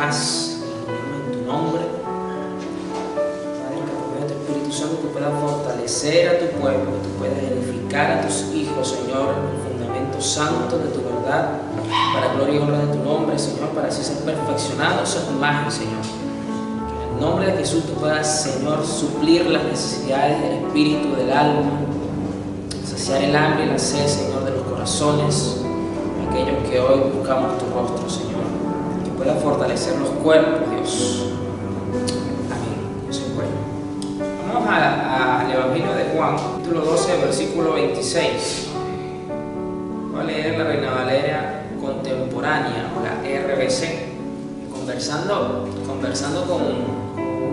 más. En tu nombre, Padre, que por medio de tu Espíritu Santo tú puedas fortalecer a tu pueblo, que tú puedas edificar a tus hijos, Señor, en el fundamento santo de tu verdad, para gloria y honra de tu nombre, Señor, para así ser perfeccionados a tu imagen, Señor. Que en el nombre de Jesús tú puedas, Señor, suplir las necesidades del espíritu, del alma, saciar el hambre y la sed, Señor, de los corazones, aquellos que hoy buscamos tu rostro, Señor. Que pueda fortalecer los cuerpos, Dios. Amén. Dios es bueno. Vamos al Evangelio de Juan, capítulo 12, versículo 26. Voy a leer la Reina Valera contemporánea, o la RBC. Conversando con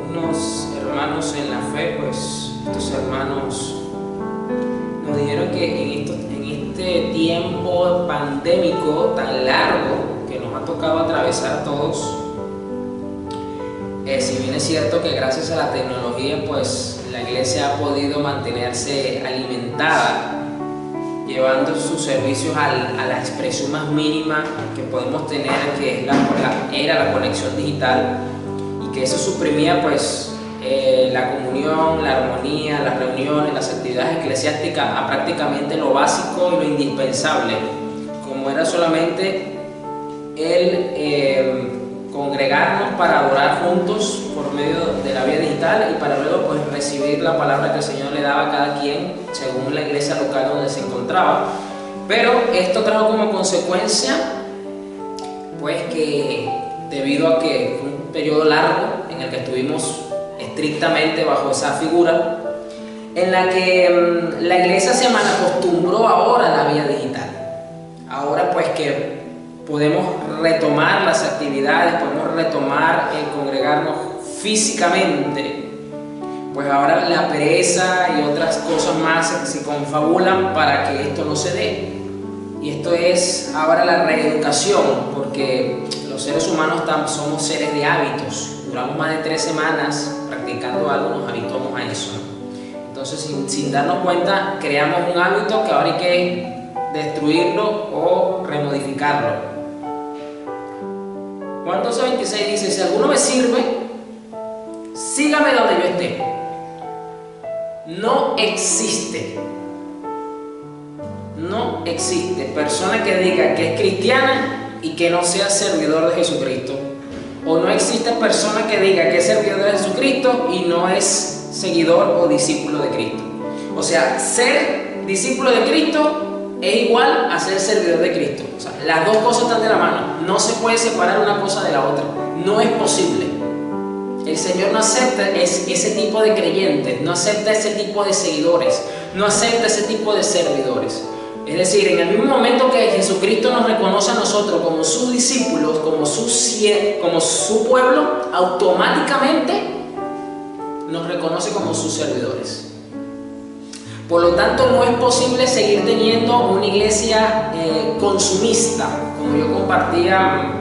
unos hermanos en la fe, pues estos hermanos nos dijeron que en este tiempo pandémico tan largo que nos ha tocado atravesar a todos, si bien es cierto que gracias a la tecnología pues la iglesia ha podido mantenerse alimentada, llevando sus servicios a la expresión más mínima que podemos tener, que es la conexión digital, y que eso suprimía pues la comunión, la armonía, las reuniones, las actividades eclesiásticas a prácticamente lo básico y lo indispensable, como era solamente el congregarnos para adorar juntos por medio de la vía digital y para luego pues recibir la palabra que el Señor le daba a cada quien según la iglesia local donde se encontraba. Pero esto trajo como consecuencia pues que debido a que fue un periodo largo en el que estuvimos estrictamente bajo esa figura, en la que la iglesia se malacostumbró ahora a la vía digital. Ahora pues que podemos retomar las actividades, podemos retomar el congregarnos físicamente, pues ahora la pereza y otras cosas más se confabulan para que esto no se dé. Y esto es ahora la reeducación, porque los seres humanos somos seres de hábitos. Duramos más de 3 semanas practicando algo, nos habituamos a eso, ¿no? Entonces sin darnos cuenta creamos un hábito que ahora hay que destruirlo o remodificarlo. Juan 12:26 dice: si alguno me sirve, sígame donde yo esté. No existe persona que diga que es cristiana y que no sea servidor de Jesucristo. O no existe persona que diga que es servidor de Jesucristo y no es seguidor o discípulo de Cristo. O sea, ser discípulo de Cristo es igual a ser servidor de Cristo. O sea, las dos cosas están de la mano. No se puede separar una cosa de la otra. No es posible. El Señor no acepta ese tipo de creyentes, no acepta ese tipo de seguidores, no acepta ese tipo de servidores. Es decir, en el mismo momento que Jesucristo nos reconoce a nosotros como sus discípulos, como su pueblo, automáticamente nos reconoce como sus servidores. Por lo tanto, no es posible seguir teniendo una iglesia consumista, como yo compartía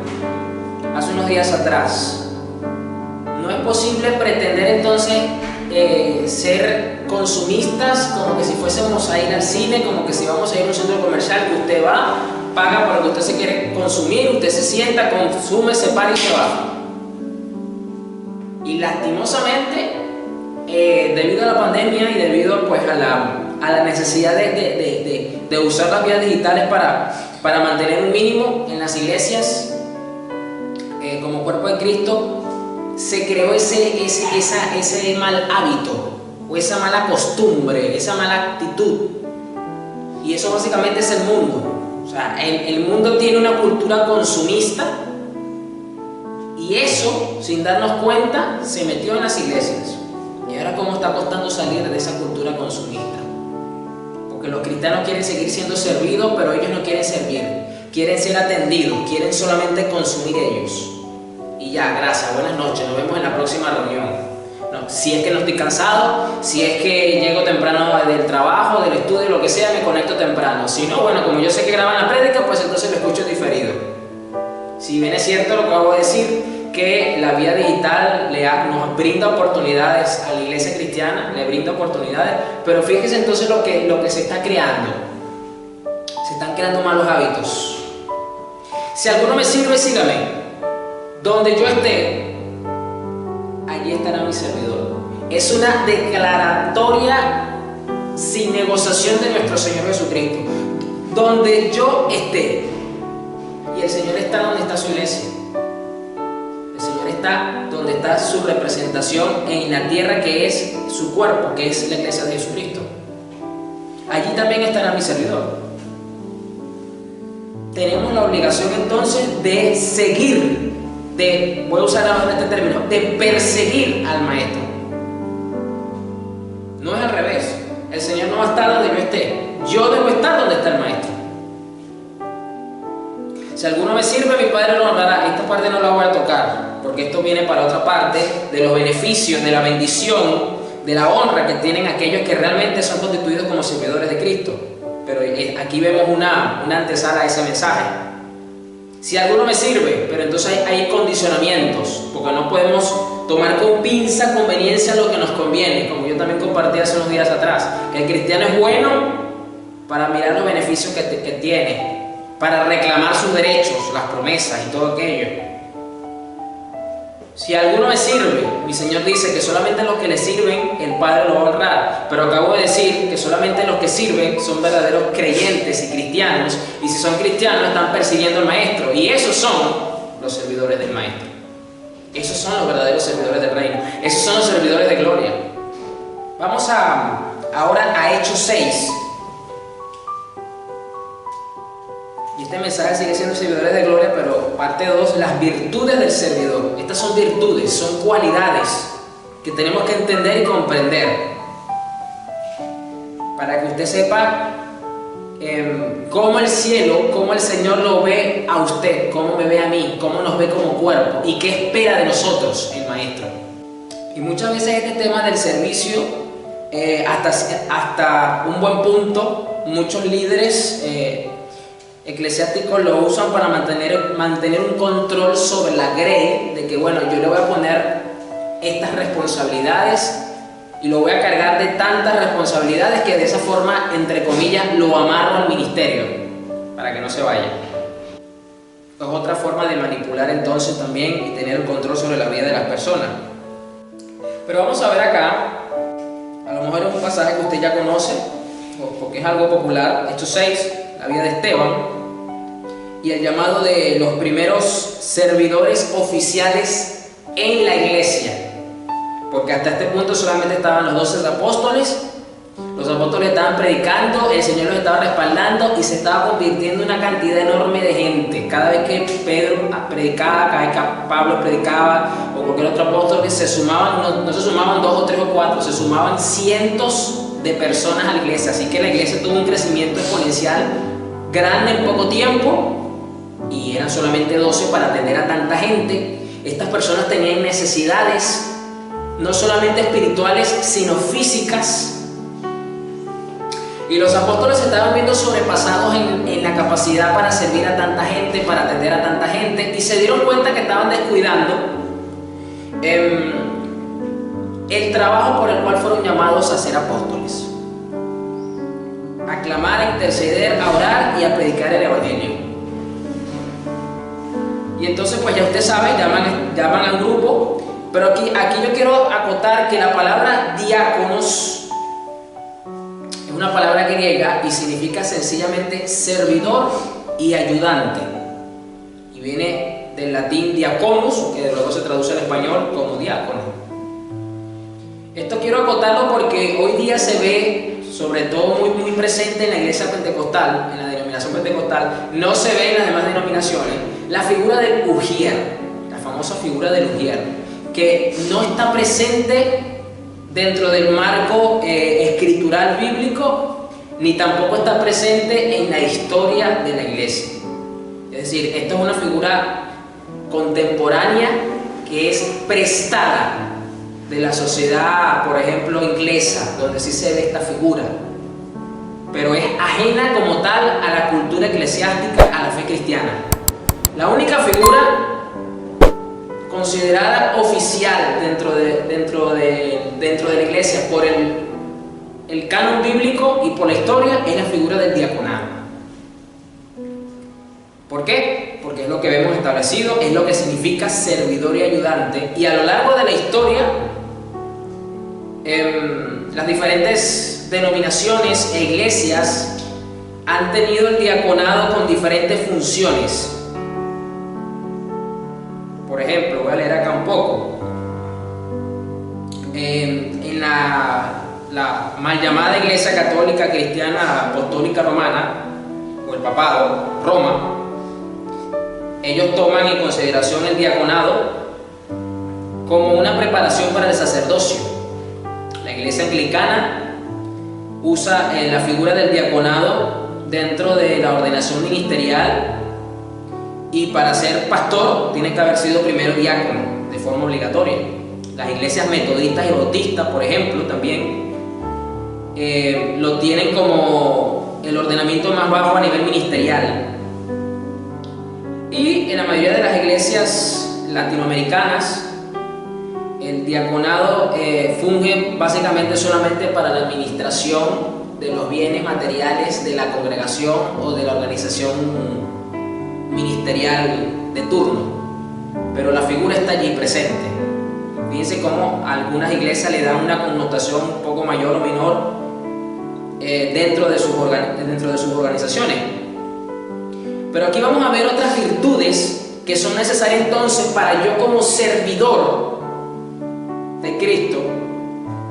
hace unos días atrás. No es posible pretender entonces ser consumistas, como que si fuésemos a ir al cine, como que si vamos a ir a un centro comercial, que usted va, paga por lo que usted se quiere consumir, usted se sienta, consume, se para y se va. Y lastimosamente, debido a la pandemia y debido pues a la necesidad de usar las vías digitales para mantener un mínimo en las iglesias como cuerpo de Cristo, se creó ese mal hábito o esa mala costumbre, esa mala actitud. Y eso básicamente es el mundo. O sea, el mundo tiene una cultura consumista y eso, sin darnos cuenta, se metió en las iglesias. Y ahora cómo está costando salir de esa cultura consumista. Porque los cristianos quieren seguir siendo servidos, pero ellos no quieren servir. Quieren ser atendidos, quieren solamente consumir ellos. Y ya, gracias, buenas noches, nos vemos en la próxima reunión. No, si es que no estoy cansado, si es que llego temprano del trabajo, del estudio, lo que sea, me conecto temprano. Si no, bueno, como yo sé que graban la prédica, pues entonces lo escucho diferido. Si bien es cierto lo que acabo de decir, que la vía digital nos brinda oportunidades a la iglesia cristiana, le brinda oportunidades, pero fíjese entonces lo que se está creando. Se están creando malos hábitos. Si alguno me sirve, sígame. donde yo esté, allí estará mi servidor. Es una declaratoria sin negociación de nuestro Señor Jesucristo. Donde yo esté, y el Señor está donde está su iglesia. El Señor está donde está su representación en la tierra, que es su cuerpo, que es la iglesia de Jesucristo. Allí también estará mi servidor. Tenemos la obligación entonces de seguir, voy a usar ahora este término, de perseguir al maestro. No es al revés. El Señor no va a estar donde yo esté. Yo debo estar donde está el maestro. Si alguno me sirve, mi Padre lo honrará. Esta parte no la voy a tocar, porque esto viene para otra parte de los beneficios, de la bendición, de la honra que tienen aquellos que realmente son constituidos como servidores de Cristo. Pero aquí vemos una antesala a ese mensaje. Si alguno me sirve, pero entonces hay condicionamientos, porque no podemos tomar con pinza conveniencia lo que nos conviene, como yo también compartí hace unos días atrás, que el cristiano es bueno para mirar los beneficios que tiene, para reclamar sus derechos, las promesas y todo aquello. Si alguno me sirve, mi Señor dice que solamente los que le sirven el Padre lo va a honrar, pero acabo de decir que solamente los que sirven son verdaderos creyentes y cristianos, y si son cristianos están persiguiendo al Maestro, y esos son los servidores del Maestro. Esos son los verdaderos servidores del reino, esos son los servidores de gloria. Vamos ahora a Hechos 6. Y este mensaje sigue siendo servidores de gloria, pero parte 2, las virtudes del servidor. Estas son virtudes, son cualidades que tenemos que entender y comprender, para que usted sepa cómo el cielo, cómo el Señor lo ve a usted, cómo me ve a mí, cómo nos ve como cuerpo y qué espera de nosotros el Maestro. Y muchas veces este tema del servicio, hasta un buen punto, muchos líderes eclesiásticos lo usan para mantener un control sobre la grey, de que bueno, yo le voy a poner estas responsabilidades y lo voy a cargar de tantas responsabilidades que de esa forma, entre comillas, lo amarro al ministerio para que no se vaya. Es otra forma de manipular entonces también y tener el control sobre la vida de las personas. Pero vamos a ver acá, a lo mejor es un pasaje que usted ya conoce, porque es algo popular, Hechos 6, la vida de Esteban y el llamado de los primeros servidores oficiales en la iglesia, porque hasta este punto solamente estaban los 12 apóstoles. Los apóstoles estaban predicando, el Señor los estaba respaldando y se estaba convirtiendo en una cantidad enorme de gente. Cada vez que Pedro predicaba, cada vez que Pablo predicaba o cualquier otro apóstol, que se sumaban, no se sumaban 2 o 3 o 4, se sumaban cientos de personas a la iglesia. Así que la iglesia tuvo un crecimiento exponencial grande en poco tiempo, y eran solamente 12 para atender a tanta gente. Estas personas tenían necesidades no solamente espirituales, sino físicas. Y los apóstoles se estaban viendo sobrepasados en la capacidad para servir a tanta gente, para atender a tanta gente, y se dieron cuenta que estaban descuidando el trabajo por el cual fueron llamados a ser apóstoles: a clamar, a interceder, a orar y a predicar el evangelio. Y entonces pues ya usted sabe, llaman al grupo, pero aquí yo quiero acotar que la palabra diáconos es una palabra griega y significa sencillamente servidor y ayudante, y viene del latín diaconus, que luego se traduce al español como diácono. Esto quiero acotarlo porque hoy día se ve, sobre todo muy presente en la iglesia pentecostal, en la denominación pentecostal, no se ve en las demás denominaciones, la figura del ujier, la famosa figura del ujier, que no está presente dentro del marco escritural bíblico, ni tampoco está presente en la historia de la iglesia. Es decir, esta es una figura contemporánea que es prestada de la sociedad, por ejemplo, inglesa, donde sí se ve esta figura, pero es ajena como tal a la cultura eclesiástica, a la fe cristiana. La única figura considerada oficial dentro de la iglesia por el canon bíblico y por la historia es la figura del diaconado. ¿Por qué? Porque es lo que vemos establecido, es lo que significa servidor y ayudante. Y a lo largo de la historia, las diferentes denominaciones e iglesias han tenido el diaconado con diferentes funciones. Por ejemplo, voy a leer acá un poco. En la mal llamada Iglesia Católica Cristiana Apostólica Romana, o el Papado, Roma, ellos toman en consideración el diaconado como una preparación para el sacerdocio. La Iglesia Anglicana usa la figura del diaconado dentro de la ordenación ministerial, y para ser pastor tiene que haber sido primero diácono de forma obligatoria. Las iglesias metodistas y bautistas, por ejemplo, también lo tienen como el ordenamiento más bajo a nivel ministerial. Y en la mayoría de las iglesias latinoamericanas, el diaconado funge básicamente solamente para la administración de los bienes materiales de la congregación o de la organización ministerial de turno, pero la figura está allí presente. Fíjense cómo algunas iglesias le dan una connotación un poco mayor o menor dentro de sus organizaciones. Pero aquí vamos a ver otras virtudes que son necesarias entonces para yo, como servidor de Cristo,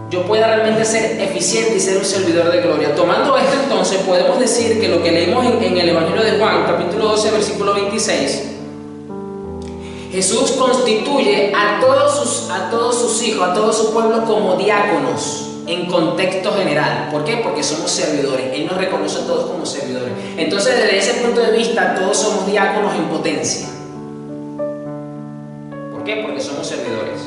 yo pueda realmente ser eficiente y ser un servidor de gloria. Tomando esto, entonces podemos decir que lo que leímos en el Evangelio de Juan, capítulo 12, versículo 26, Jesús constituye a todos sus hijos, a todo su pueblo como diáconos en contexto general. ¿Por qué? Porque somos servidores. Él nos reconoce a todos como servidores. Entonces, desde ese punto de vista, todos somos diáconos en potencia. ¿Por qué? Porque somos servidores.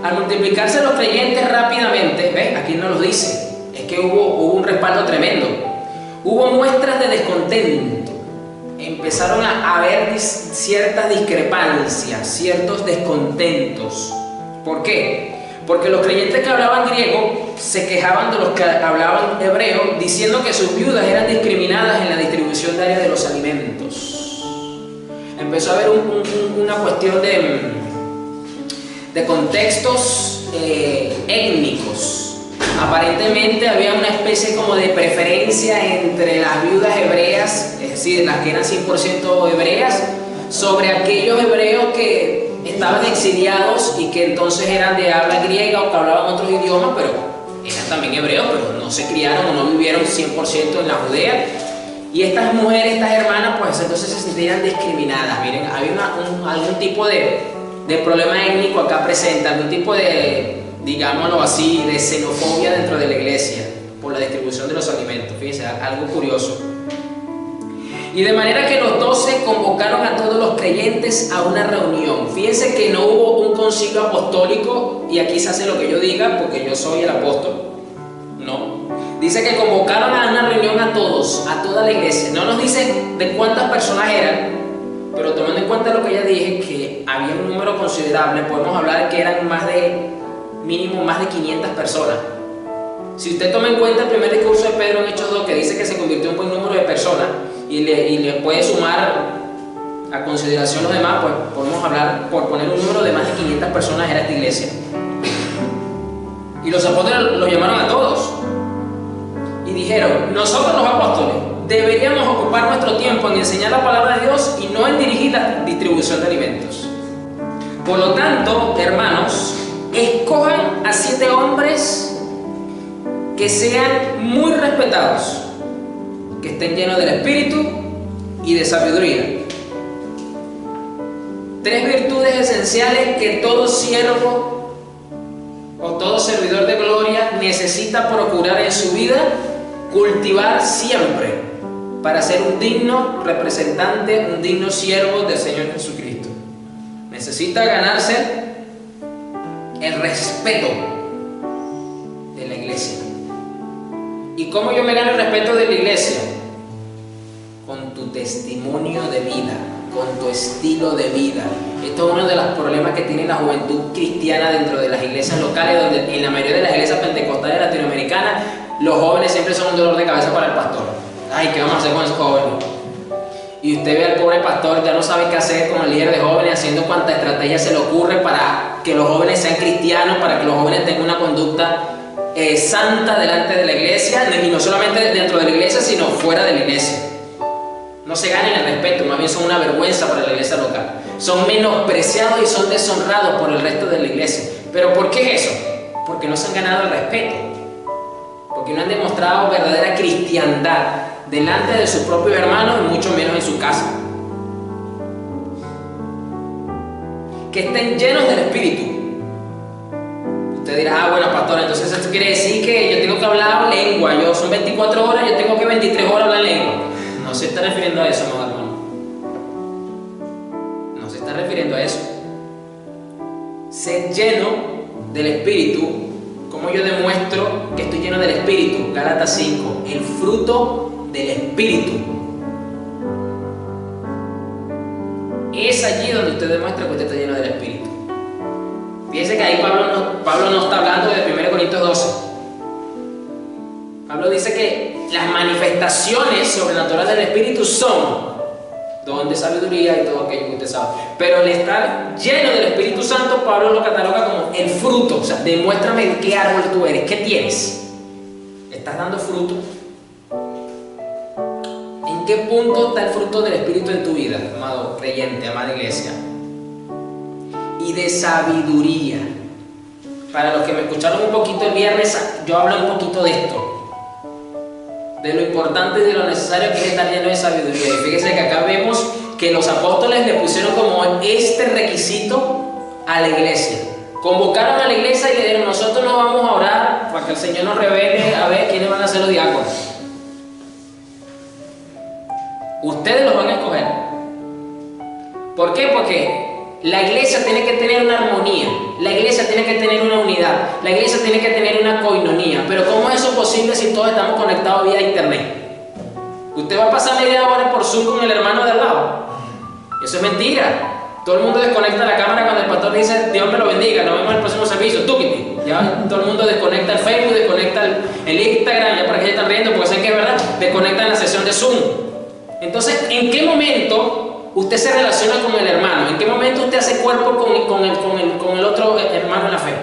Al multiplicarse los creyentes rápidamente, ¿ves? Aquí no lo dice. Es que hubo un respaldo tremendo. Hubo muestras de descontento. Empezaron a haber ciertas discrepancias, ciertos descontentos. ¿Por qué? Porque los creyentes que hablaban griego se quejaban de los que hablaban hebreo, diciendo que sus viudas eran discriminadas en la distribución diaria de los alimentos. Empezó a haber una cuestión de contextos étnicos. Aparentemente había una especie como de preferencia entre las viudas hebreas, es decir, las que eran 100% hebreas, sobre aquellos hebreos que estaban exiliados y que entonces eran de habla griega o que hablaban otros idiomas, pero eran también hebreos, pero no se criaron o no vivieron 100% en la Judea. Y estas mujeres, estas hermanas, pues entonces se sentían discriminadas. Miren, había algún tipo de problema étnico acá presente, algún tipo de, digámoslo así, de xenofobia dentro de la iglesia por la distribución de los alimentos. Fíjense, algo curioso. Y de manera que los 12 convocaron a todos los creyentes a una reunión. Fíjense que no hubo un concilio apostólico y aquí se hace lo que yo diga porque yo soy el apóstol. No. Dice que convocaron a una reunión a todos, a toda la iglesia. No nos dice de cuántas personas eran, pero tomando en cuenta lo que ya dije, que había un número considerable, podemos hablar que eran mínimo más de 500 personas. Si usted toma en cuenta el primer discurso de Pedro en Hechos 2, que dice que se convirtió en un buen número de personas, y le puede sumar a consideración los demás, pues podemos hablar, por poner un número de más de 500 personas era esta iglesia. Y los apóstoles los llamaron a todos y dijeron: nosotros los apóstoles deberíamos ocupar nuestro tiempo en enseñar la palabra de Dios y no en dirigir la distribución de alimentos. Por lo tanto, hermanos, escojan a 7 hombres que sean muy respetados, que estén llenos del Espíritu y de sabiduría. 3 virtudes esenciales que todo siervo o todo servidor de gloria necesita procurar en su vida cultivar siempre para ser un digno representante, un digno siervo del Señor Jesucristo. Necesita ganarse el respeto de la iglesia. ¿Y cómo yo me gano el respeto de la iglesia? Con tu testimonio de vida, con tu estilo de vida. Esto es uno de los problemas que tiene la juventud cristiana dentro de las iglesias locales, donde en la mayoría de las iglesias pentecostales latinoamericanas, los jóvenes siempre son un dolor de cabeza para el pastor. Ay, ¿qué vamos a hacer con esos jóvenes? y usted ve al pobre pastor, ya no sabe qué hacer con el líder de jóvenes, haciendo cuanta estrategia se le ocurre para que los jóvenes sean cristianos, para que los jóvenes tengan una conducta santa delante de la iglesia, y no solamente dentro de la iglesia, sino fuera de la iglesia. No se ganan el respeto, más bien son una vergüenza para la iglesia local. Son menospreciados y son deshonrados por el resto de la iglesia. ¿Pero por qué es eso? Porque no se han ganado el respeto. Porque no han demostrado verdadera cristiandad delante de sus propios hermanos y mucho menos en su casa. Que estén llenos del Espíritu. Usted dirá, bueno, pastor, entonces esto quiere decir que yo tengo que hablar lengua. Son 24 horas, yo tengo que 23 horas hablar lengua. No se está refiriendo a eso, no, hermano. No se está refiriendo a eso. Ser lleno del Espíritu. ¿Cómo yo demuestro que estoy lleno del Espíritu? Gálatas 5. El fruto del Espíritu. Es allí donde usted demuestra que usted está lleno del Espíritu. Fíjense que ahí Pablo no está hablando de 1 Corintios 12. Pablo dice que las manifestaciones sobrenaturales del Espíritu son don de sabiduría y todo aquello que usted sabe. Pero el estar lleno del Espíritu Santo, Pablo lo cataloga como el fruto. O sea, demuéstrame qué árbol tú eres, qué tienes. ¿Estás dando fruto? ¿En qué punto está el fruto del Espíritu en tu vida, amado creyente, amada iglesia? Y de sabiduría. Para los que me escucharon un poquito el viernes, yo hablé un poquito de esto. De lo importante y de lo necesario que es estar lleno de sabiduría. Y fíjense que acá vemos que los apóstoles le pusieron como este requisito a la iglesia. Convocaron a la iglesia y le dijeron, nosotros nos vamos a orar para que el Señor nos revele a ver quiénes van a ser los diáconos. Ustedes los van a escoger. ¿Por qué? Porque la iglesia tiene que tener una armonía, la iglesia tiene que tener una unidad, la iglesia tiene que tener una coinonía. Pero ¿cómo es eso posible si todos estamos conectados vía internet? Usted va a pasar media hora por Zoom con el hermano de al lado. Eso es mentira. Todo el mundo desconecta la cámara cuando el pastor dice Dios me lo bendiga, nos vemos en el próximo servicio, túquiti. Ya todo el mundo desconecta el Facebook, desconecta el Instagram, ya para que ya están riendo porque saben que es verdad, desconectan la sesión de Zoom. Entonces, ¿en qué momento usted se relaciona con el hermano? ¿En qué momento usted hace cuerpo con el otro hermano en la fe?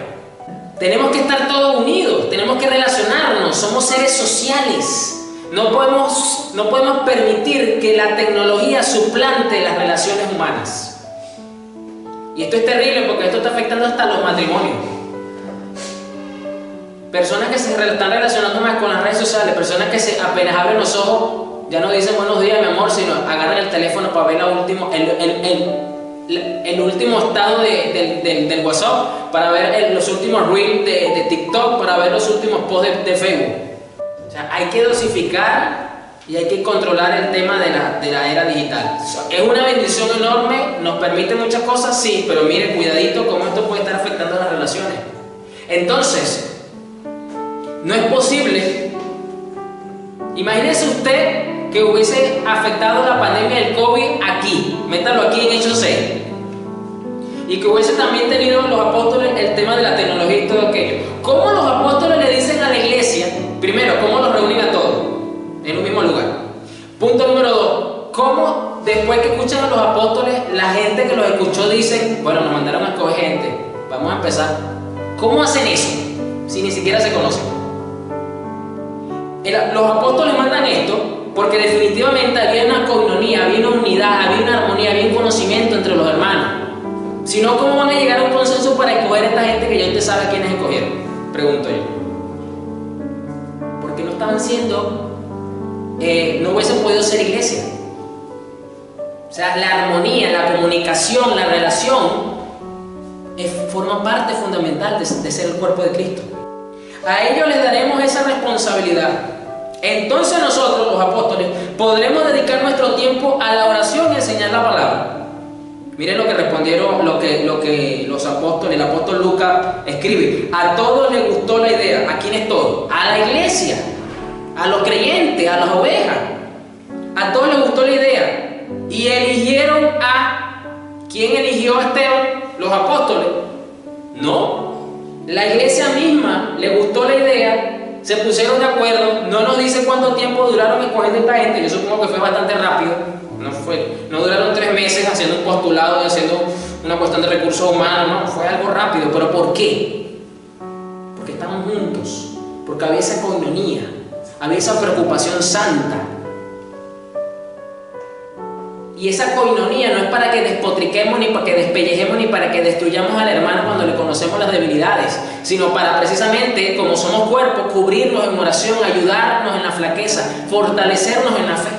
Tenemos que estar todos unidos, tenemos que relacionarnos, somos seres sociales. No podemos permitir que la tecnología suplante las relaciones humanas. Y esto es terrible porque esto está afectando hasta los matrimonios. Personas que se están relacionando más con las redes sociales, personas que apenas abren los ojos, ya no dicen buenos días, mi amor, sino agarran el teléfono para ver el último estado del WhatsApp, para ver los últimos reels de TikTok, para ver los últimos posts de Facebook. O sea, hay que dosificar y hay que controlar el tema de la era digital. Es una bendición enorme, nos permite muchas cosas, sí, pero mire, cuidadito cómo esto puede estar afectando las relaciones. Entonces, no es posible. Imagínese usted que hubiese afectado la pandemia del COVID aquí, métalo aquí en Hechos 6, y que hubiese también tenido los apóstoles el tema de la tecnología y todo aquello. ¿Cómo los apóstoles le dicen a la iglesia? Primero, ¿cómo los reúnen a todos en un mismo lugar? Punto número 2, ¿cómo después que escuchan a los apóstoles, la gente que los escuchó dicen, bueno, nos mandaron a escoger gente, vamos a empezar? ¿Cómo hacen eso si ni siquiera se conocen? Los apóstoles mandan esto porque definitivamente había una coinonía, había una unidad, había una armonía, había un conocimiento entre los hermanos. Si no, ¿cómo van a llegar a un consenso para escoger a esta gente que ya usted sabe quiénes escogieron? Pregunto yo. Porque no estaban siendo, no hubiesen podido ser iglesia. O sea, la armonía, la comunicación, la relación forma parte fundamental de ser el cuerpo de Cristo. A ellos les daremos esa responsabilidad. Entonces nosotros, los apóstoles, podremos dedicar nuestro tiempo a la oración y enseñar la palabra. Miren lo que respondieron, lo que los apóstoles, el apóstol Lucas escribe. A todos les gustó la idea. ¿A quiénes todos? A la iglesia, a los creyentes, a las ovejas. A todos les gustó la idea. Y eligieron a... ¿Quién eligió a Esteban? ¿Los apóstoles? No. La iglesia misma le gustó la idea. Se pusieron de acuerdo, no nos dice cuánto tiempo duraron escogiendo a esta gente, yo supongo que fue bastante rápido, No duraron 3 meses haciendo un postulado y haciendo una cuestión de recursos humanos, no, fue algo rápido. ¿Pero por qué? Porque estaban juntos, porque había esa coinonía, había esa preocupación santa. Y esa coinonía no es para que despotriquemos, ni para que despellejemos, ni para que destruyamos al hermano cuando le conocemos las debilidades, sino para precisamente, como somos cuerpo, cubrirnos en oración, ayudarnos en la flaqueza, fortalecernos en la fe.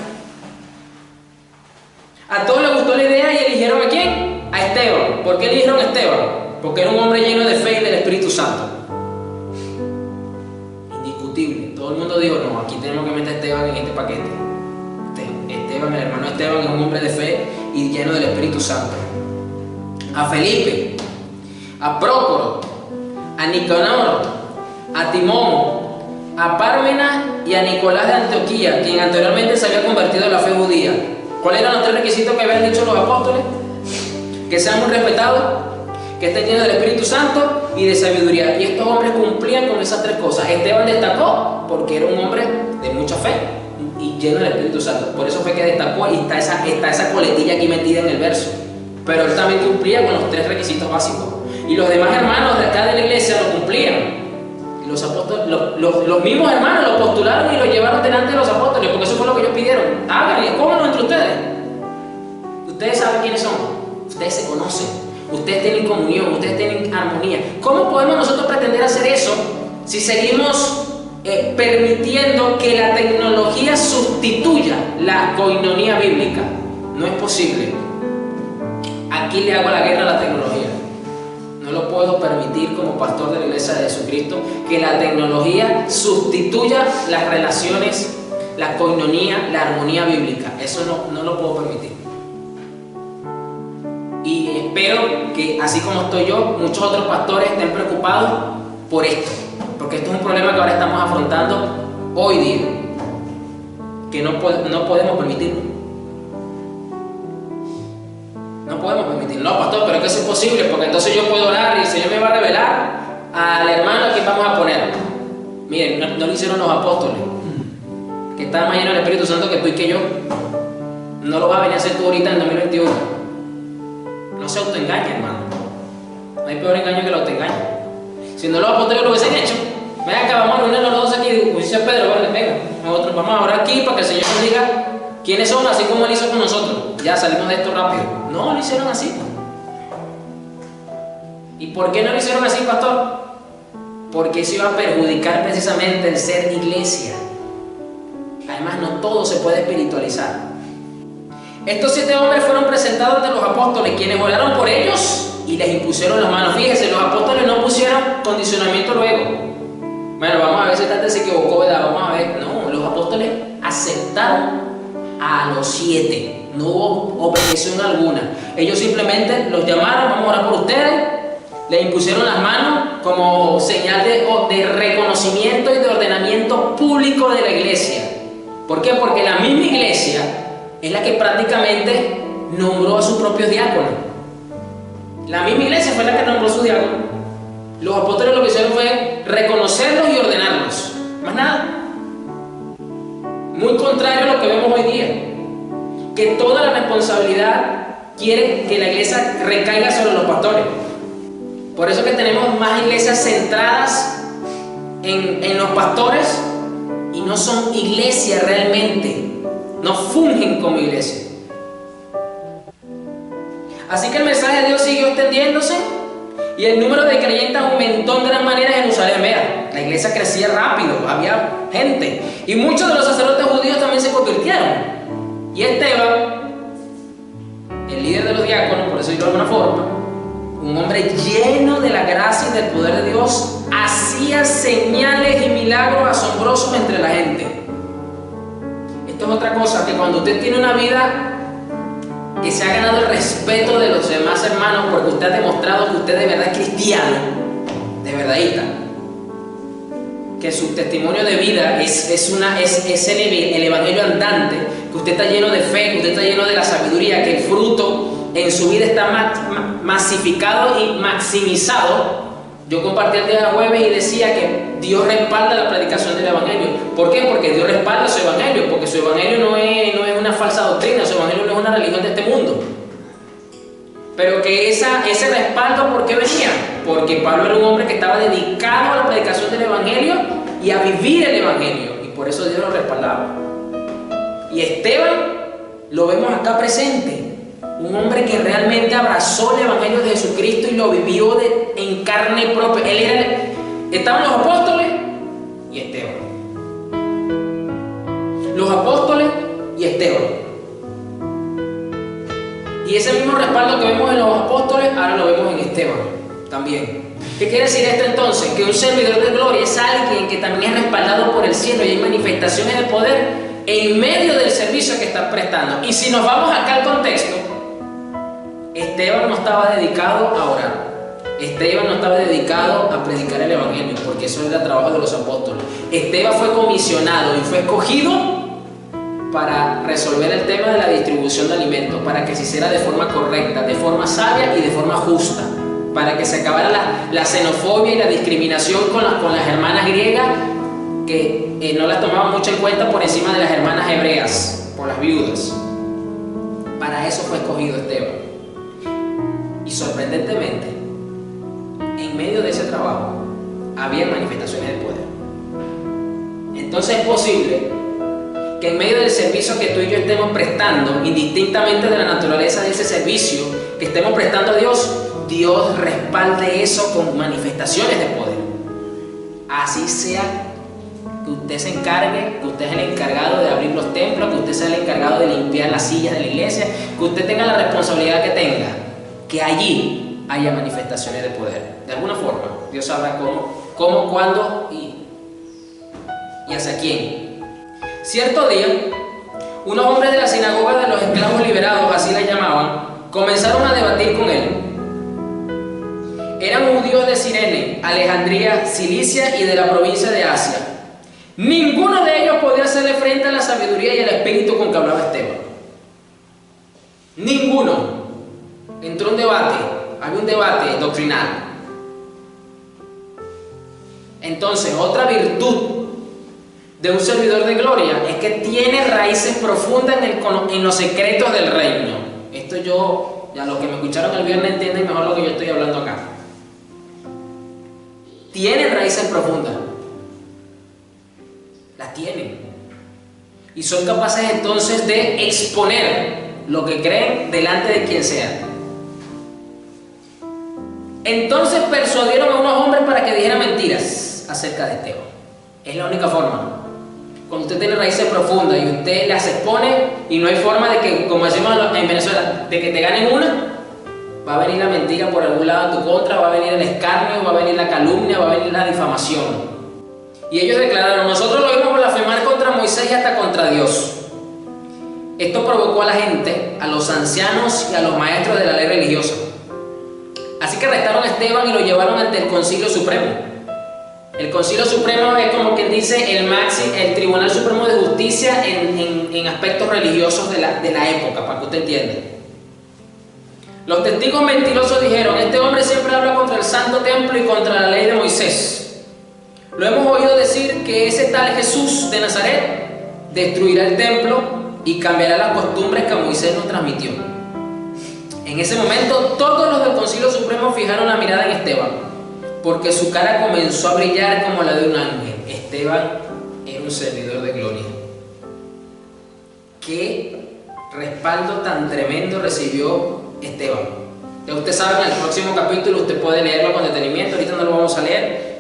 A todos les gustó la idea y eligieron ¿a quién? A Esteban. ¿Por qué eligieron a Esteban? Porque era un hombre lleno de fe y del Espíritu Santo. Indiscutible. Todo el mundo dijo, no, aquí tenemos que meter a Esteban en este paquete. Esteban, el hermano Esteban, es un hombre de fe y lleno del Espíritu Santo. A Felipe, a Prócoro, a Nicanor, a Timón, a Pármenas y a Nicolás de Antioquía, quien anteriormente se había convertido en la fe judía. ¿Cuáles eran los 3 requisitos que habían dicho los apóstoles? Que sean muy respetados, que estén llenos del Espíritu Santo y de sabiduría. Y estos hombres cumplían con esas 3 cosas. Esteban destacó porque era un hombre de mucha fe y lleno del Espíritu Santo. Por eso fue que destacó y está esa coletilla aquí metida en el verso. Pero él también cumplía con los 3 requisitos básicos. Y los demás hermanos de acá de la iglesia lo cumplían. Y los apóstoles, los mismos hermanos lo postularon y lo llevaron delante de los apóstoles, porque eso fue lo que ellos pidieron. Háganlo, escójanlo entre ustedes. Ustedes saben quiénes son, ustedes se conocen, ustedes tienen comunión, ustedes tienen armonía. ¿Cómo podemos nosotros pretender hacer eso si seguimos permitiendo que la tecnología sustituya la coinonía bíblica? No es posible. Aquí le hago la guerra a la tecnología. No lo puedo permitir como pastor de la Iglesia de Jesucristo, que la tecnología sustituya las relaciones, la coinonía, la armonía bíblica. Eso no lo puedo permitir. Y espero que, así como estoy yo, muchos otros pastores estén preocupados por esto, porque esto es un problema que ahora estamos afrontando hoy día, que no podemos permitirlo. No podemos permitirlo. No, pastor, pero es que eso es posible, porque entonces yo puedo orar y el Señor me va a revelar al hermano a quien vamos a poner. Miren, no lo hicieron los apóstoles, que estaban más llenos del Espíritu Santo que tú y que yo. No lo vas a venir a hacer tú ahorita en 2021. No se autoengaña, hermano. No hay peor engaño que el autoengaño. Si no los apóstoles lo hubiesen hecho, ven acá, vamos a reunirnos los dos aquí. Dice Pedro, venga, nosotros vamos a orar aquí para que el Señor nos diga quiénes son, así como Él hizo con nosotros. Ya salimos de esto rápido. No lo hicieron así. ¿Y por qué no lo hicieron así, pastor? Porque eso iba a perjudicar precisamente el ser iglesia. Además, no todo se puede espiritualizar. Estos 7 hombres fueron presentados ante los apóstoles, quienes oraron por ellos y les impusieron las manos. Fíjense, los apóstoles no pusieron condicionamiento luego. Bueno, vamos a ver si esta se equivocó, ¿verdad? Vamos a ver. No, los apóstoles aceptaron a los 7. No hubo objeción alguna. Ellos simplemente los llamaron, vamos a orar por ustedes. Les impusieron las manos como señal de reconocimiento y de ordenamiento público de la iglesia. ¿Por qué? Porque la misma iglesia es la que prácticamente nombró a sus propios diáconos. La misma iglesia fue la que nombró a sus diáconos. Los apóstoles lo que hicieron fue reconocerlos y ordenarlos. Más nada. Muy contrario a lo que vemos hoy día, que toda la responsabilidad quiere que la iglesia recaiga sobre los pastores. Por eso que tenemos más iglesias centradas en los pastores y no son iglesias realmente. No fungen como iglesia. Así que el mensaje de Dios siguió extendiéndose y el número de creyentes aumentó en gran manera en Jerusalén. Vean, la iglesia crecía rápido, había gente. Y muchos de los sacerdotes judíos también se convirtieron. Y Esteban, el líder de los diáconos, por decirlo de alguna forma, un hombre lleno de la gracia y del poder de Dios, hacía señales y milagros asombrosos entre la gente. Esto es otra cosa, que cuando usted tiene una vida que se ha ganado el respeto de los demás hermanos porque usted ha demostrado que usted de verdad es cristiano, de verdadita, que su testimonio de vida es el evangelio andante, que usted está lleno de fe, que usted está lleno de la sabiduría, que el fruto en su vida está masificado y maximizado Yo compartí el día jueves y decía que Dios respalda la predicación del Evangelio. ¿Por qué? Porque Dios respalda su Evangelio, porque su Evangelio no es una falsa doctrina, su Evangelio no es una religión de este mundo. Pero que ese respaldo, ¿por qué venía? Porque Pablo era un hombre que estaba dedicado a la predicación del Evangelio y a vivir el Evangelio, y por eso Dios lo respaldaba. Y Esteban lo vemos acá presente, un hombre que realmente abrazó el Evangelio de Jesucristo y lo vivió en carne propia. Estaban los apóstoles y Esteban. Los apóstoles y Esteban. Y ese mismo respaldo que vemos en los apóstoles, ahora lo vemos en Esteban también. ¿Qué quiere decir esto entonces? Que un servidor de gloria es alguien que también es respaldado por el cielo y hay manifestaciones de poder en medio del servicio que está prestando. Y si nos vamos acá al contexto, Esteban no estaba dedicado a orar. Esteban no estaba dedicado a predicar el Evangelio, porque eso era el trabajo de los apóstoles. Esteban fue comisionado y fue escogido para resolver el tema de la distribución de alimentos, para que se hiciera de forma correcta, de forma sabia y de forma justa, para que se acabara la xenofobia y la discriminación con las hermanas griegas, que no las tomaban mucho en cuenta por encima de las hermanas hebreas, por las viudas. Para eso fue escogido Esteban. Y sorprendentemente, en medio de ese trabajo, había manifestaciones de poder. Entonces es posible que en medio del servicio que tú y yo estemos prestando, indistintamente de la naturaleza de ese servicio que estemos prestando a Dios, Dios respalde eso con manifestaciones de poder. Así sea que usted se encargue, que usted es el encargado de abrir los templos, que usted sea el encargado de limpiar las sillas de la iglesia, que usted tenga la responsabilidad que tenga, que allí haya manifestaciones de poder. De alguna forma, Dios sabrá cómo, cuándo y hacia quién. Cierto día, unos hombres de la sinagoga de los esclavos liberados, así la llamaban, comenzaron a debatir con él. Eran judíos de Cirene, Alejandría, Cilicia y de la provincia de Asia. Ninguno de ellos podía hacerle frente a la sabiduría y el espíritu con que hablaba Esteban. Ninguno. Entró un debate, había un debate doctrinal. Entonces, otra virtud de un servidor de gloria es que tiene raíces profundas en los secretos del reino. Esto ya los que me escucharon el viernes entienden mejor lo que yo estoy hablando acá. Tienen raíces profundas. Las tienen. Y son capaces entonces de exponer lo que creen delante de quien sea. Entonces persuadieron a unos hombres para que dijeran mentiras acerca de Esteban. Es la única forma. Cuando usted tiene raíces profundas y usted las expone y no hay forma de que, como decimos en Venezuela, de que te ganen una, va a venir la mentira por algún lado en tu contra, va a venir el escarnio, va a venir la calumnia, va a venir la difamación. Y ellos declararon: nosotros lo vimos blasfemar contra Moisés y hasta contra Dios. Esto provocó a la gente, a los ancianos y a los maestros de la ley religiosa. Así que arrestaron a Esteban y lo llevaron ante el Concilio Supremo. El Concilio Supremo es como quien dice el Tribunal Supremo de Justicia en aspectos religiosos de la época, para que usted entienda. Los testigos mentirosos dijeron: este hombre siempre habla contra el santo templo y contra la ley de Moisés. Lo hemos oído decir que ese tal Jesús de Nazaret destruirá el templo y cambiará las costumbres que Moisés nos transmitió. En ese momento todos los del Concilio Supremo fijaron la mirada en Esteban, porque su cara comenzó a brillar como la de un ángel. Esteban era un servidor de gloria. ¿Qué respaldo tan tremendo recibió Esteban? Ya usted sabe, en el próximo capítulo usted puede leerlo con detenimiento, ahorita no lo vamos a leer.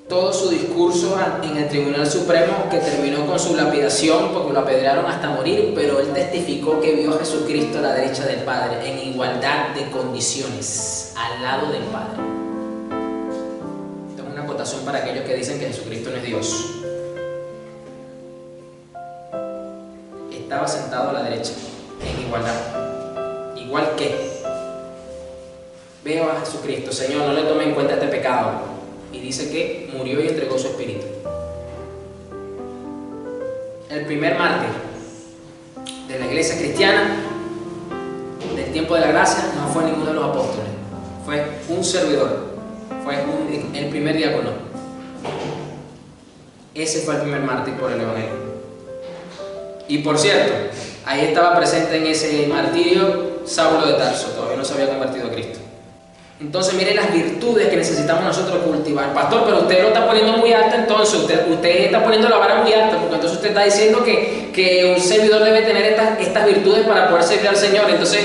Todo su discurso en el Tribunal Supremo, que terminó con su lapidación porque lo apedrearon hasta morir, pero él testificó que vio a Jesucristo a la derecha del Padre en igualdad de condiciones, al lado del Padre. Esto es una acotación para aquellos que dicen que Jesucristo no es Dios. Estaba sentado a la derecha, en igualdad. Igual que veo a Jesucristo: Señor, no le tome en cuenta este pecado. Y dice que murió y entregó su espíritu. El primer mártir de la iglesia cristiana del tiempo de la gracia no fue ninguno de los apóstoles, fue un servidor, fue el primer diácono. Ese fue el primer mártir por el Evangelio. Y por cierto, ahí estaba presente en ese martirio Saulo de Tarso, todavía no se había convertido a Cristo. Entonces miren las virtudes que necesitamos nosotros cultivar. Pastor, pero usted lo está poniendo muy alto, entonces usted está poniendo la vara muy alta, porque entonces usted está diciendo que un servidor debe tener estas virtudes para poder servir al Señor. Entonces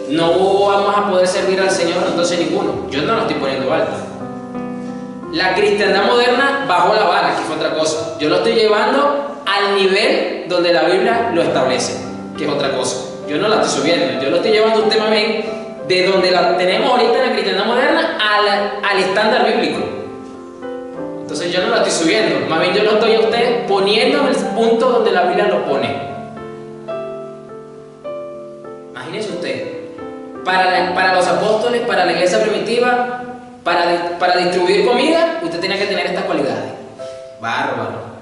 no vamos a poder servir al Señor, entonces ninguno. Yo no lo estoy poniendo alto. La cristiandad moderna bajó la vara, que fue otra cosa. Yo lo estoy llevando al nivel donde la Biblia lo establece, que es otra cosa. Yo no la estoy subiendo, yo lo estoy llevando a usted, mami, de donde la tenemos ahorita en la cristiandad moderna al estándar bíblico. Entonces yo no la estoy subiendo, más bien yo lo estoy a usted poniendo en el punto donde la Biblia lo pone. Imagínese usted, para los apóstoles, para la iglesia primitiva, para distribuir comida, usted tenía que tener estas cualidades. Bárbaro.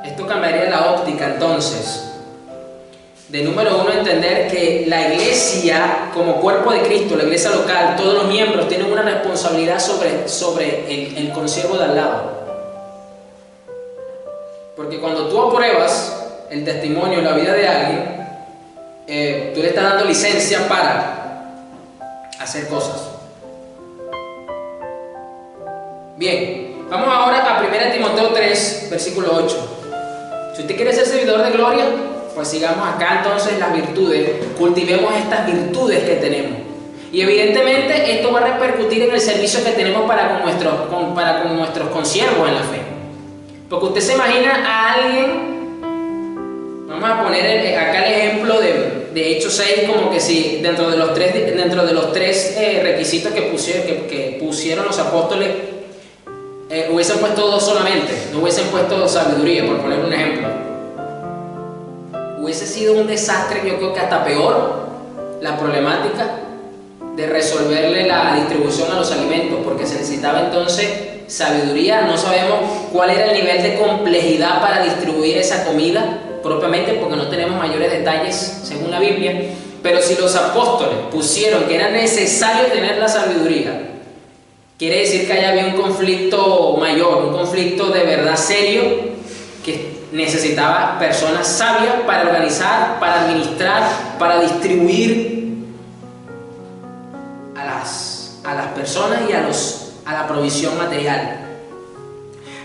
Esto cambiaría la óptica entonces. De número uno, entender que la iglesia, como cuerpo de Cristo, la iglesia local, todos los miembros tienen una responsabilidad sobre el consiervo de al lado. Porque cuando tú apruebas el testimonio, la vida de alguien, tú le estás dando licencia para hacer cosas. Bien, vamos ahora a 1 Timoteo 3, versículo 8. Si usted quiere ser servidor de gloria, pues sigamos acá entonces las virtudes, cultivemos estas virtudes que tenemos. Y evidentemente esto va a repercutir en el servicio que tenemos para con nuestros consiervos en la fe. Porque usted se imagina a alguien, vamos a poner acá el ejemplo de Hechos 6, como que si dentro de los tres requisitos que pusieron los apóstoles, hubiesen puesto dos solamente, no hubiesen puesto sabiduría, por poner un ejemplo. Hubiese sido un desastre, yo creo que hasta peor, la problemática de resolverle la distribución a los alimentos, porque se necesitaba entonces sabiduría. No sabemos cuál era el nivel de complejidad para distribuir esa comida propiamente, porque no tenemos mayores detalles según la Biblia, pero si los apóstoles pusieron que era necesario tener la sabiduría, quiere decir que allá había un conflicto mayor, un conflicto de verdad serio, que necesitaba personas sabias para organizar, para administrar, para distribuir a las personas y a la provisión material.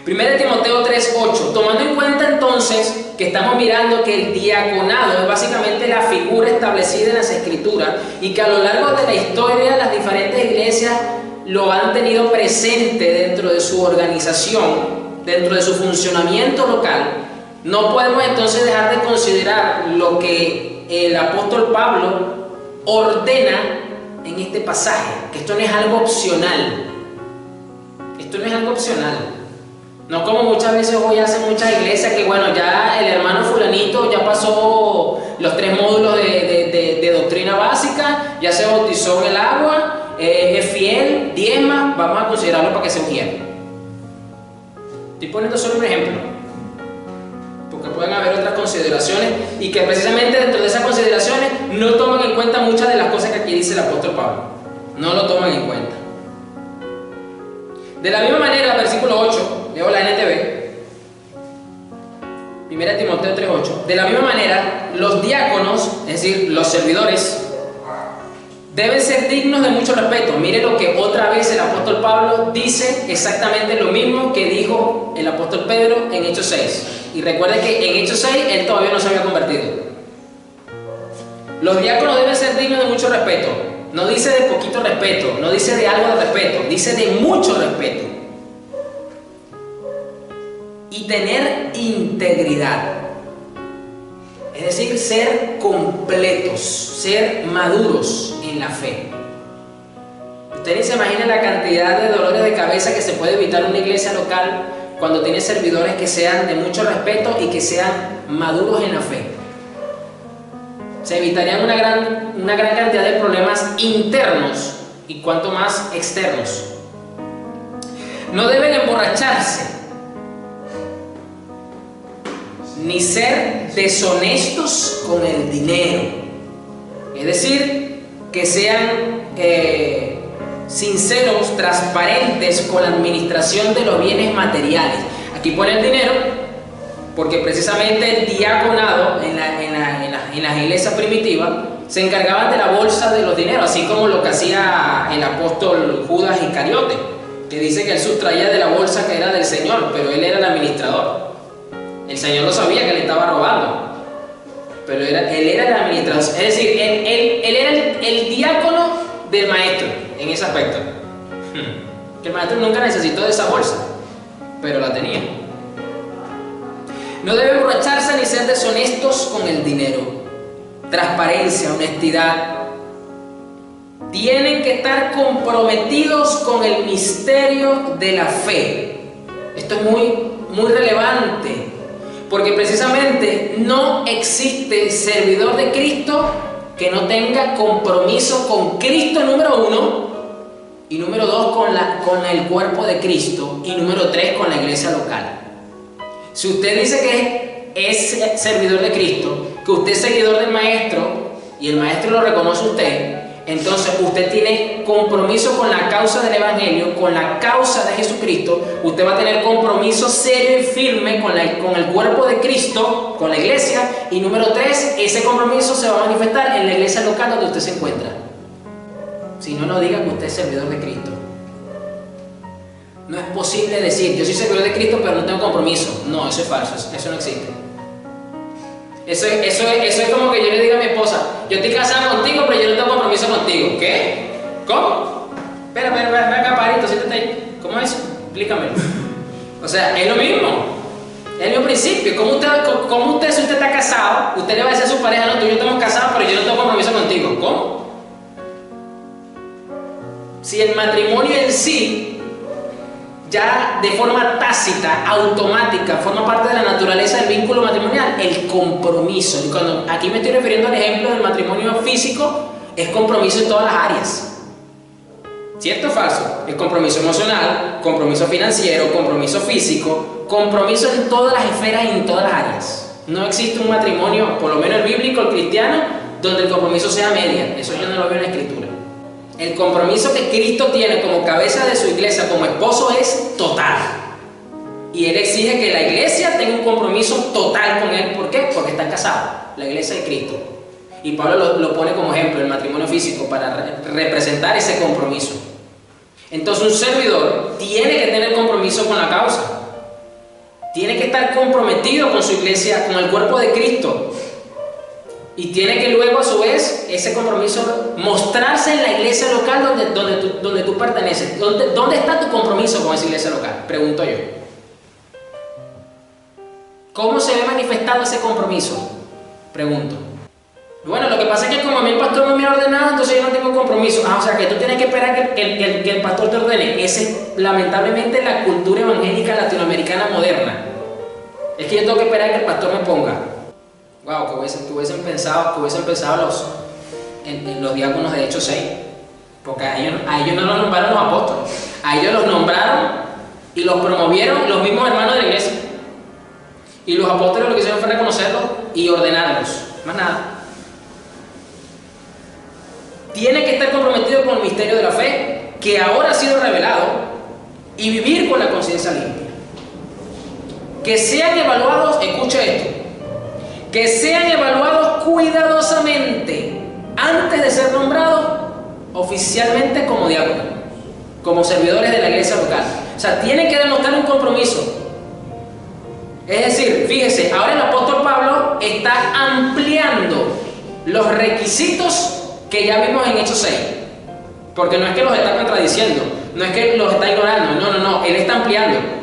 1 Timoteo 3:8, tomando en cuenta entonces que estamos mirando que el diaconado es básicamente la figura establecida en las Escrituras y que a lo largo de la historia las diferentes iglesias lo han tenido presente dentro de su organización, dentro de su funcionamiento local, no podemos entonces dejar de considerar lo que el apóstol Pablo ordena en este pasaje, que esto no es algo opcional. Esto no es algo opcional. No como muchas veces hoy hacen muchas iglesias que bueno, ya el hermano fulanito ya pasó los 3 módulos de doctrina básica, ya se bautizó en el agua, es fiel, diezma, vamos a considerarlo para que se ungieran. Estoy poniendo solo un ejemplo, porque pueden haber otras consideraciones y que precisamente dentro de esas consideraciones no toman en cuenta muchas de las cosas que aquí dice el apóstol Pablo. No lo toman en cuenta. De la misma manera, versículo 8, leo la NTV, 1 Timoteo 3:8. De la misma manera, los diáconos, es decir, los servidores, deben ser dignos de mucho respeto. Mire lo que otra vez el apóstol Pablo dice, exactamente lo mismo que dijo el apóstol Pedro en Hechos 6. Y recuerde que en Hechos 6 él todavía no se había convertido. Los diáconos deben ser dignos de mucho respeto. No dice de poquito respeto, no dice de algo de respeto, dice de mucho respeto. Y tener integridad. Es decir, ser completos, ser maduros en la fe. Usted ni se imagina la cantidad de dolores de cabeza que se puede evitar en una iglesia local cuando tiene servidores que sean de mucho respeto y que sean maduros en la fe. Se evitarían una gran cantidad de problemas internos y cuanto más externos. No deben emborracharse, ni ser deshonestos con el dinero. Es decir, que sean sinceros, transparentes con la administración de los bienes materiales. Aquí pone el dinero porque precisamente el diaconado en las iglesias primitivas se encargaban de la bolsa de los dineros, así como lo que hacía el apóstol Judas Iscariote, que dice que él sustraía de la bolsa que era del Señor, pero él era el administrador. El Señor lo sabía que le estaba robando, pero él era el administrador. Es decir, él era el diácono del maestro en ese aspecto. Que el maestro nunca necesitó de esa bolsa, pero la tenía. No debe emborracharse ni ser deshonestos con el dinero. Transparencia, honestidad. Tienen que estar comprometidos con el misterio de la fe. Esto es muy relevante, porque precisamente no existe servidor de Cristo que no tenga compromiso con Cristo, número uno, y número dos, con el cuerpo de Cristo, y número tres, con la iglesia local. Si usted dice que es servidor de Cristo, que usted es seguidor del maestro, y el maestro lo reconoce a usted, entonces usted tiene compromiso con la causa del evangelio, con la causa de Jesucristo. Usted va a tener compromiso serio y firme con el cuerpo de Cristo, con la iglesia. Y número tres, ese compromiso se va a manifestar en la iglesia local donde usted se encuentra. Si no, no diga que usted es servidor de Cristo. No es posible decir, yo soy servidor de Cristo pero no tengo compromiso. No, eso es falso, eso no existe. Eso es como que yo le diga a mi esposa, yo estoy casada contigo, pero yo no tengo compromiso contigo. ¿Qué? ¿Cómo? Espera, ven acá, parito, siéntate ahí. ¿Cómo es eso? Explícamelo. O sea, es lo mismo. Es el mismo principio. ¿Cómo usted, si usted está casado, usted le va a decir a su pareja, no, tú y yo estamos casados, pero yo no tengo compromiso contigo? ¿Cómo? Si el matrimonio en sí, ya de forma tácita, automática, forma parte de la naturaleza del vínculo matrimonial, el compromiso. Y cuando aquí me estoy refiriendo al ejemplo del matrimonio físico, es compromiso en todas las áreas. ¿Cierto o falso? Es compromiso emocional, compromiso financiero, compromiso físico, compromiso en todas las esferas y en todas las áreas. No existe un matrimonio, por lo menos el bíblico, el cristiano, donde el compromiso sea media. Eso yo no lo veo en la Escritura. El compromiso que Cristo tiene como cabeza de su iglesia, como esposo, es total. Y Él exige que la iglesia tenga un compromiso total con Él. ¿Por qué? Porque están casados, la iglesia de Cristo. Y Pablo lo pone como ejemplo, el matrimonio físico, para representar ese compromiso. Entonces un servidor tiene que tener compromiso con la causa. Tiene que estar comprometido con su iglesia, con el cuerpo de Cristo. Y tiene que luego, a su vez, ese compromiso mostrarse en la iglesia local donde tú perteneces. ¿Dónde está tu compromiso con esa iglesia local? Pregunto yo. ¿Cómo se ve manifestado ese compromiso? Pregunto. Bueno, lo que pasa es que como a mí el pastor no me ha ordenado, entonces yo no tengo compromiso. O sea, que tú tienes que esperar que el pastor te ordene. Esa es lamentablemente la cultura evangélica latinoamericana moderna. Es que yo tengo que esperar que el pastor me ponga. Wow, que hubiesen pensado en los diáconos de Hechos 6, porque a ellos no los nombraron los apóstoles, a ellos los nombraron y los promovieron los mismos hermanos de la iglesia, y los apóstoles lo que hicieron fue reconocerlos y ordenarlos, más nada. Tiene que estar comprometido con el misterio de la fe que ahora ha sido revelado y vivir con la conciencia limpia. Que sean evaluados, escuche esto, que sean evaluados cuidadosamente antes de ser nombrados oficialmente como diáconos, como servidores de la iglesia local. O sea, tienen que demostrar un compromiso. Es decir, fíjese, ahora el apóstol Pablo está ampliando los requisitos que ya vimos en Hechos 6. Porque no es que los está contradiciendo, no es que los está ignorando, no, él está ampliando.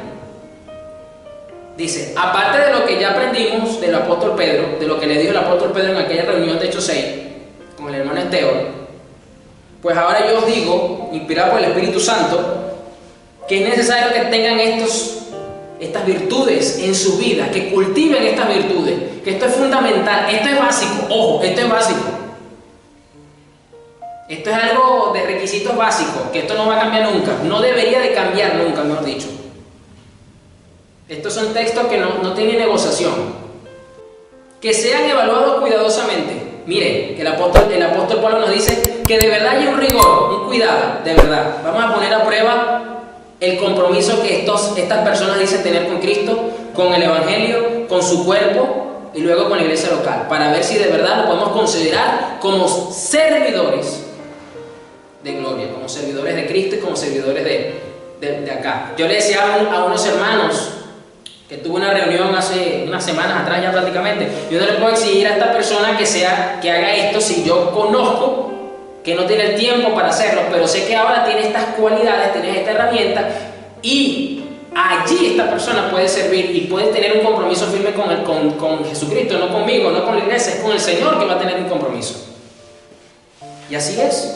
Dice, aparte de lo que ya aprendimos del apóstol Pedro, de lo que le dijo el apóstol Pedro en aquella reunión de Hechos 6, con el hermano Esteban, pues ahora yo os digo, inspirado por el Espíritu Santo, que es necesario que tengan estas virtudes en su vida, que cultiven estas virtudes, que esto es fundamental, esto es básico, ojo, esto es básico. Esto es algo de requisitos básicos, que esto no va a cambiar nunca, no debería de cambiar nunca, mejor dicho. Estos son textos que no tienen negociación. Que sean evaluados cuidadosamente. Miren, el apóstol Pablo nos dice que de verdad hay un rigor, un cuidada, de verdad. Vamos a poner a prueba el compromiso que estas personas dicen tener con Cristo, con el Evangelio, con su cuerpo y luego con la iglesia local, para ver si de verdad lo podemos considerar como servidores de gloria, como servidores de Cristo y como servidores de acá. Yo le decía a unos hermanos que tuve una reunión hace unas semanas atrás ya prácticamente, yo no le puedo exigir a esta persona que haga esto si yo conozco que no tiene el tiempo para hacerlo, pero sé que ahora tiene estas cualidades, tiene esta herramienta y allí esta persona puede servir y puede tener un compromiso firme con Jesucristo, no conmigo, no con la iglesia, es con el Señor que va a tener un compromiso. Y así es.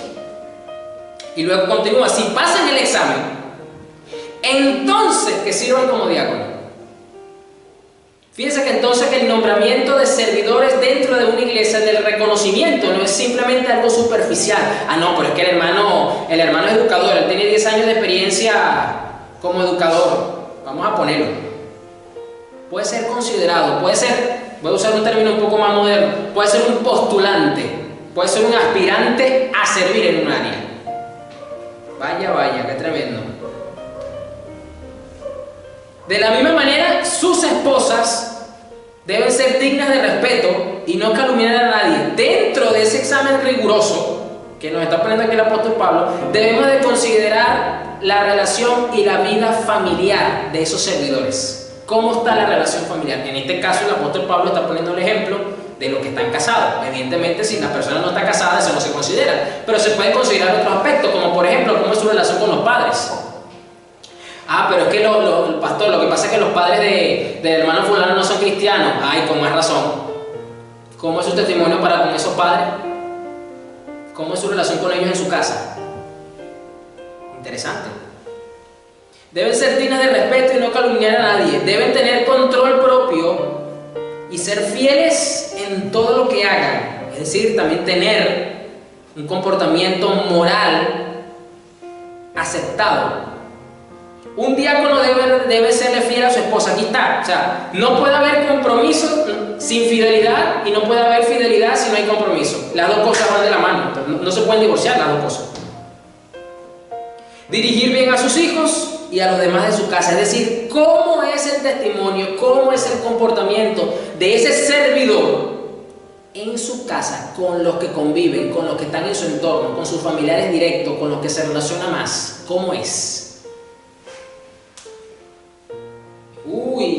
Y luego continúa, si pasan el examen, entonces que sirvan como diáconos. Fíjense que entonces que el nombramiento de servidores dentro de una iglesia, del reconocimiento, no es simplemente algo superficial. Ah, no, pero es que el hermano es educador, él tiene 10 años de experiencia como educador. Vamos a ponerlo. Puede ser considerado, puede ser, voy a usar un término un poco más moderno, puede ser un postulante, puede ser un aspirante a servir en un área. Vaya, qué tremendo. De la misma manera, sus esposas deben ser dignas de respeto y no calumniar a nadie. Dentro de ese examen riguroso que nos está poniendo aquí el apóstol Pablo, debemos de considerar la relación y la vida familiar de esos servidores. ¿Cómo está la relación familiar? En este caso, el apóstol Pablo está poniendo el ejemplo de los que están casados. Evidentemente, si la persona no está casada, eso no se considera. Pero se pueden considerar otros aspectos, como por ejemplo, cómo es su relación con los padres. Ah, pero es que el pastor, lo que pasa es que los padres del hermano fulano no son cristianos. Ay, con más razón. ¿Cómo es su testimonio para con esos padres? ¿Cómo es su relación con ellos en su casa? Interesante. Deben ser dignas de respeto y no calumniar a nadie. Deben tener control propio y ser fieles en todo lo que hagan. Es decir, también tener un comportamiento moral aceptado. Un diácono debe serle fiel a su esposa. Aquí está. O sea, no puede haber compromiso sin fidelidad y no puede haber fidelidad si no hay compromiso. Las dos cosas van de la mano. No se pueden divorciar las dos cosas. Dirigir bien a sus hijos y a los demás de su casa. Es decir, cómo es el testimonio, cómo es el comportamiento de ese servidor en su casa, con los que conviven, con los que están en su entorno, con sus familiares directos, con los que se relaciona más. ¿Cómo es?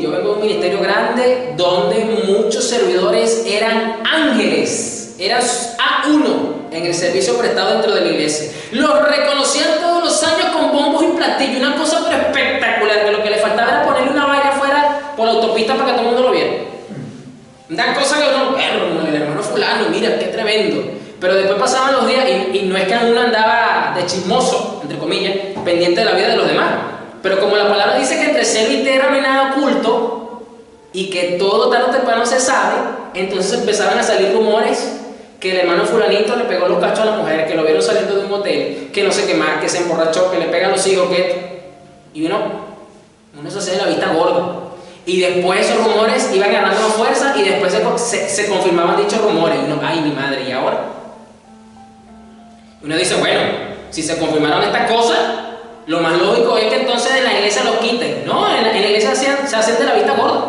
Yo vengo de un ministerio grande donde muchos servidores eran ángeles, eran A1 en el servicio prestado dentro de la iglesia. Los reconocían todos los años con bombos y platillos, una cosa pero espectacular, que lo que le faltaba era ponerle una valla afuera por la autopista para que todo el mundo lo viera. Una cosa que uno, el hermano fulano, mira, qué tremendo. Pero después pasaban los días y no es que uno andaba de chismoso, entre comillas, pendiente de la vida de los demás. Pero como la palabra dice que entre cielo y tierra no hay nada oculto y que todo tarde o temprano se sabe, entonces empezaron a salir rumores que el hermano fulanito le pegó los cachos a la mujer, que lo vieron saliendo de un hotel, que no sé qué más, que se emborrachó, que le pega a los hijos, y uno se hace de la vista gorda. Y después esos rumores iban ganando fuerza y después se confirmaban dichos rumores. Y uno, ay, mi madre, ¿y ahora? Y uno dice, bueno, si se confirmaron estas cosas, lo más lógico es que entonces de la iglesia los quiten. No, en la iglesia se hacen de la vista gorda.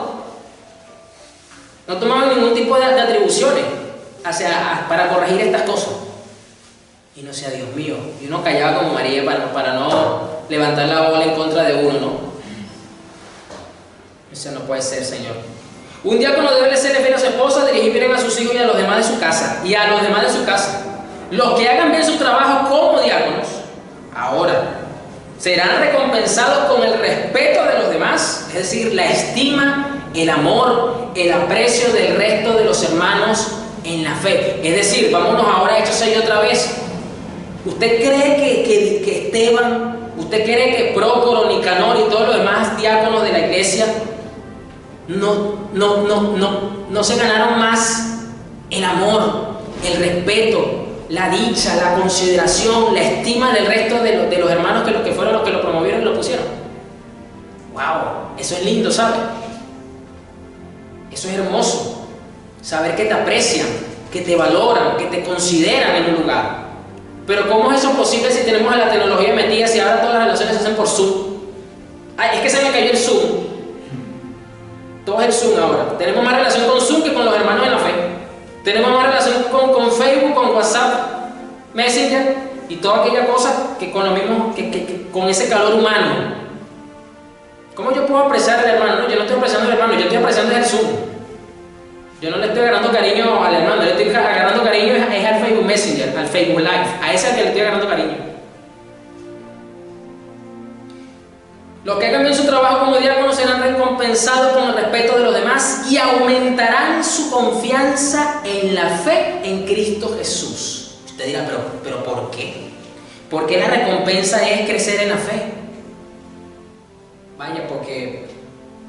No tomaban ningún tipo de atribuciones para corregir estas cosas. Y no sea, Dios mío, y uno callaba como María para no levantar la bola en contra de uno, ¿no? Eso no puede ser, Señor. Un diácono debe serle fiel a su esposa, dirigir bien a sus hijos y a los demás de su casa. Y a los demás de su casa. Los que hagan bien su trabajo como diáconos, ahora, serán recompensados con el respeto de los demás, es decir, la estima, el amor, el aprecio del resto de los hermanos en la fe. Es decir, vámonos ahora a Hechos 6 otra vez. ¿Usted cree que Esteban, usted cree que Prócoro, Nicanor y todos los demás diáconos de la iglesia no se ganaron más el amor, el respeto, la dicha, la consideración, la estima del resto de los hermanos que fueron los que lo promovieron y lo pusieron? ¡Wow! Eso es lindo, ¿sabes? Eso es hermoso. Saber que te aprecian, que te valoran, que te consideran en un lugar. Pero ¿cómo es eso posible si tenemos a la tecnología metida, si ahora todas las relaciones se hacen por Zoom? Ay, es que se me cayó el Zoom. Todo es el Zoom ahora. Tenemos más relación con Zoom que con los hermanos en la fe. Tenemos más relación con Facebook, con WhatsApp, Messenger y toda aquella cosa que con lo mismo, con ese calor humano. ¿Cómo yo puedo apreciar al hermano? No, yo no estoy apreciando al hermano, yo estoy apreciando el Zoom. Yo no le estoy agarrando cariño al hermano, le estoy agarrando cariño es al Facebook Messenger, al Facebook Live, a ese al que le estoy agarrando cariño. Los que cambian su trabajo como diáconos serán recompensados con el respeto de los demás y aumentarán su confianza en la fe en Cristo Jesús. Usted dirá, pero ¿por qué? ¿Por qué la recompensa es crecer en la fe? Vaya, porque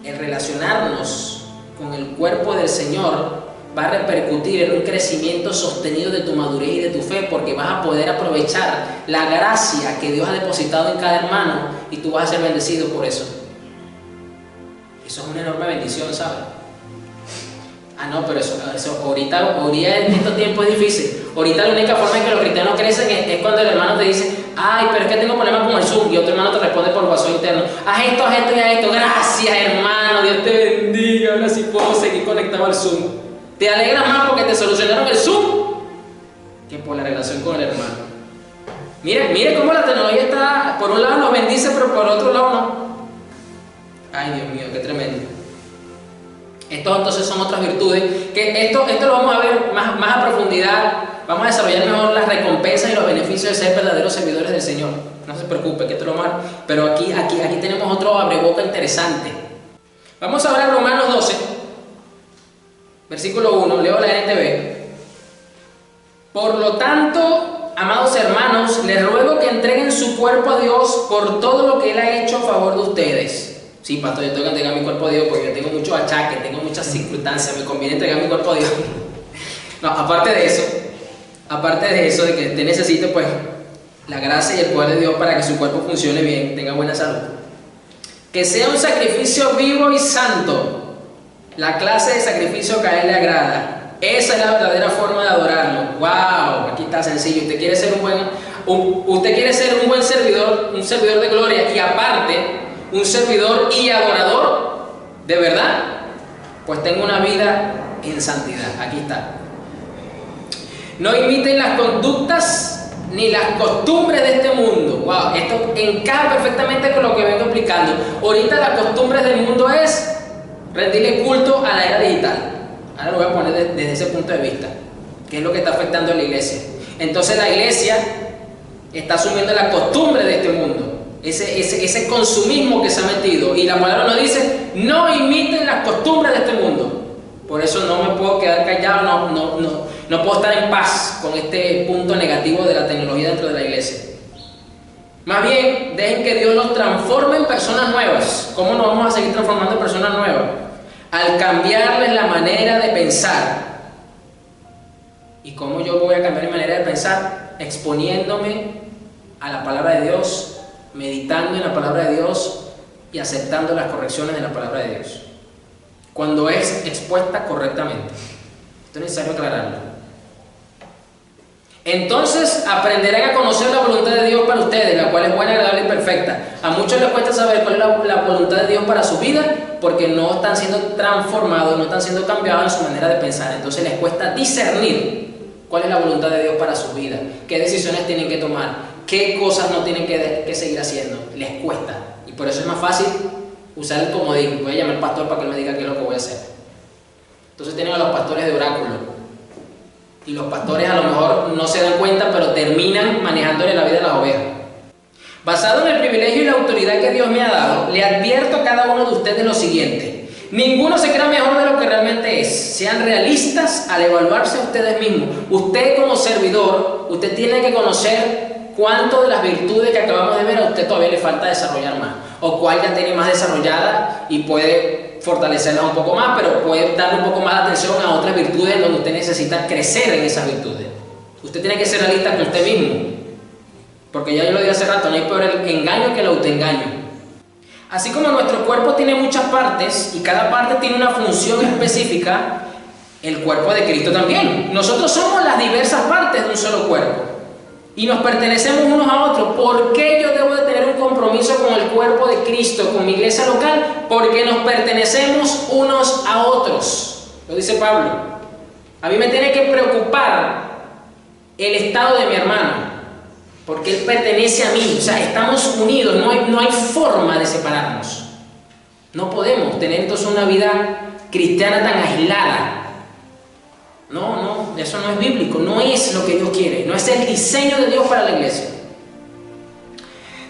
el relacionarnos con el cuerpo del Señor va a repercutir en un crecimiento sostenido de tu madurez y de tu fe, porque vas a poder aprovechar la gracia que Dios ha depositado en cada hermano y tú vas a ser bendecido por eso. Eso es una enorme bendición, ¿sabes? Ah, no, pero eso ahorita en estos tiempos es difícil. Ahorita la única forma en que los cristianos crecen es cuando el hermano te dice, ay, pero es que tengo problemas con el Zoom, y otro hermano te responde por WhatsApp interno, haz esto y haz esto. Gracias, hermano, Dios te bendiga, ahora sí puedo seguir conectado al Zoom. Te alegra más porque te solucionaron el Zoom que por la relación con el hermano. Mire cómo la tecnología está, por un lado nos bendice, pero por otro lado no. Ay, Dios mío, qué tremendo. Estos entonces son otras virtudes, que esto lo vamos a ver más a profundidad. Vamos a desarrollar mejor las recompensas y los beneficios de ser verdaderos servidores del Señor. No se preocupe, que esto lo vamos a ver. Pero aquí tenemos otro abreboca interesante. Vamos a ver Romanos 12, versículo 1, leo la NTV. Por lo tanto, amados hermanos, les ruego que entreguen su cuerpo a Dios por todo lo que Él ha hecho a favor de ustedes. Sí, pastor, yo tengo que entregar mi cuerpo a Dios porque yo tengo muchos achaques, tengo muchas circunstancias, me conviene entregar mi cuerpo a Dios. No, aparte de eso, de que usted necesite pues la gracia y el poder de Dios para que su cuerpo funcione bien, tenga buena salud. Que sea un sacrificio vivo y santo, la clase de sacrificio que a Él le agrada. Esa es la verdadera forma de adorarlo. ¡Wow! Aquí está sencillo. Usted quiere ser un buen servidor, un servidor de gloria y aparte un servidor y adorador de verdad, pues tenga una vida en santidad. Aquí está. No imiten las conductas ni las costumbres de este mundo. Wow, esto encaja perfectamente con lo que vengo explicando. Ahorita las costumbres del mundo es rendirle culto a la era digital. Ahora lo voy a poner desde ese punto de vista, que es lo que está afectando a la iglesia. Entonces la iglesia está asumiendo la costumbre de este mundo, ese consumismo que se ha metido, y la palabra nos dice, no imiten las costumbres de este mundo. Por eso no me puedo quedar callado, no puedo estar en paz con este punto negativo de la tecnología dentro de la iglesia. Más bien, dejen que Dios los transforme en personas nuevas. ¿Cómo nos vamos a seguir transformando en personas nuevas? Al cambiarles la manera de pensar. ¿Y cómo yo voy a cambiar mi manera de pensar? Exponiéndome a la palabra de Dios, meditando en la palabra de Dios y aceptando las correcciones de la palabra de Dios, cuando es expuesta correctamente. Esto es necesario aclararlo. Entonces aprenderán a conocer la voluntad de Dios para ustedes, la cual es buena, agradable y perfecta. A muchos les cuesta saber cuál es la voluntad de Dios para su vida, porque no están siendo transformados, no están siendo cambiados en su manera de pensar. Entonces les cuesta discernir cuál es la voluntad de Dios para su vida, qué decisiones tienen que tomar, qué cosas no tienen que seguir haciendo. Les cuesta. Y por eso es más fácil usar el comodín. Voy a llamar al pastor para que él me diga qué es lo que voy a hacer. Entonces tienen a los pastores de oráculo. Y los pastores a lo mejor no se dan cuenta, pero terminan manejándole la vida a las ovejas. Basado en el privilegio y la autoridad que Dios me ha dado, le advierto a cada uno de ustedes lo siguiente: ninguno se crea mejor de lo que realmente es. Sean realistas al evaluarse a ustedes mismos. Usted como servidor, usted tiene que conocer cuánto de las virtudes que acabamos de ver a usted todavía le falta desarrollar más, o cuál ya tiene más desarrollada y puede fortalecerlas un poco más, pero puede darle un poco más de atención a otras virtudes donde usted necesita crecer en esas virtudes. Usted tiene que ser realista con usted mismo, porque ya yo lo dije hace rato, no hay peor el engaño que el autoengaño. Así como nuestro cuerpo tiene muchas partes y cada parte tiene una función específica, el cuerpo de Cristo también. Nosotros somos las diversas partes de un solo cuerpo. y nos pertenecemos unos a otros, ¿por qué yo debo de tener un compromiso con el cuerpo de Cristo, con mi iglesia local? Porque nos pertenecemos unos a otros, lo dice Pablo. A mí me tiene que preocupar el estado de mi hermano, porque él pertenece a mí, o sea, estamos unidos, no hay forma de separarnos. No podemos tener entonces una vida cristiana tan aislada. No, eso no es bíblico, no es lo que Dios quiere, no es el diseño de Dios para la iglesia.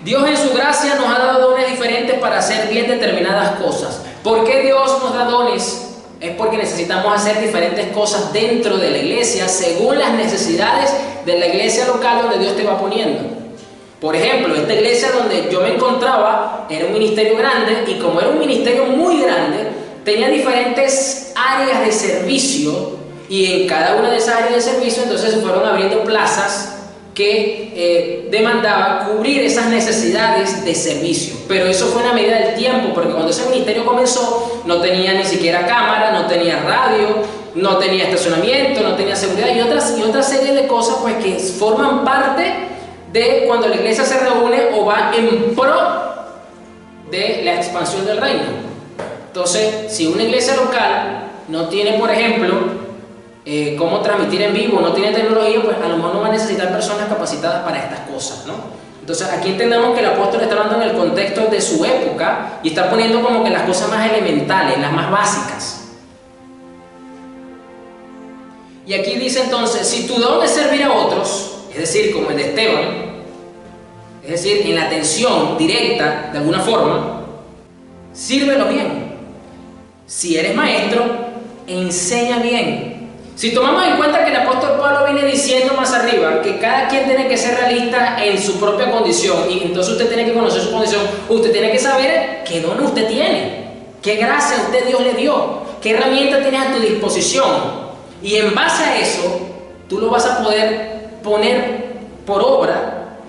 Dios en su gracia nos ha dado dones diferentes para hacer bien determinadas cosas. ¿Por qué Dios nos da dones? Es porque necesitamos hacer diferentes cosas dentro de la iglesia según las necesidades de la iglesia local donde Dios te va poniendo. Por ejemplo, esta iglesia donde yo me encontraba era un ministerio grande, y como era un ministerio muy grande, tenía diferentes áreas de servicio, y en cada una de esas áreas de servicio entonces se fueron abriendo plazas que demandaban cubrir esas necesidades de servicio. Pero eso fue una medida del tiempo, porque cuando ese ministerio comenzó no tenía ni siquiera cámara, no tenía radio, no tenía estacionamiento, no tenía seguridad y otra serie de cosas pues que forman parte de cuando la iglesia se reúne o va en pro de la expansión del reino. Entonces, si una iglesia local no tiene, por ejemplo, cómo transmitir en vivo, no tiene tecnología, pues a lo mejor no va a necesitar personas capacitadas para estas cosas, ¿no? Entonces aquí entendamos que el apóstol está hablando en el contexto de su época y está poniendo como que las cosas más elementales, las más básicas. Y aquí dice entonces, si tu don es servir a otros, es decir, como el de Esteban, es decir, en la atención directa, de alguna forma, sírvelo bien. Si eres maestro, enseña bien. Si tomamos en cuenta que el apóstol Pablo viene diciendo más arriba que cada quien tiene que ser realista en su propia condición, y entonces usted tiene que conocer su condición, usted tiene que saber qué don usted tiene, qué gracia usted Dios le dio, qué herramienta tienes a tu disposición, y en base a eso tú lo vas a poder poner por obra,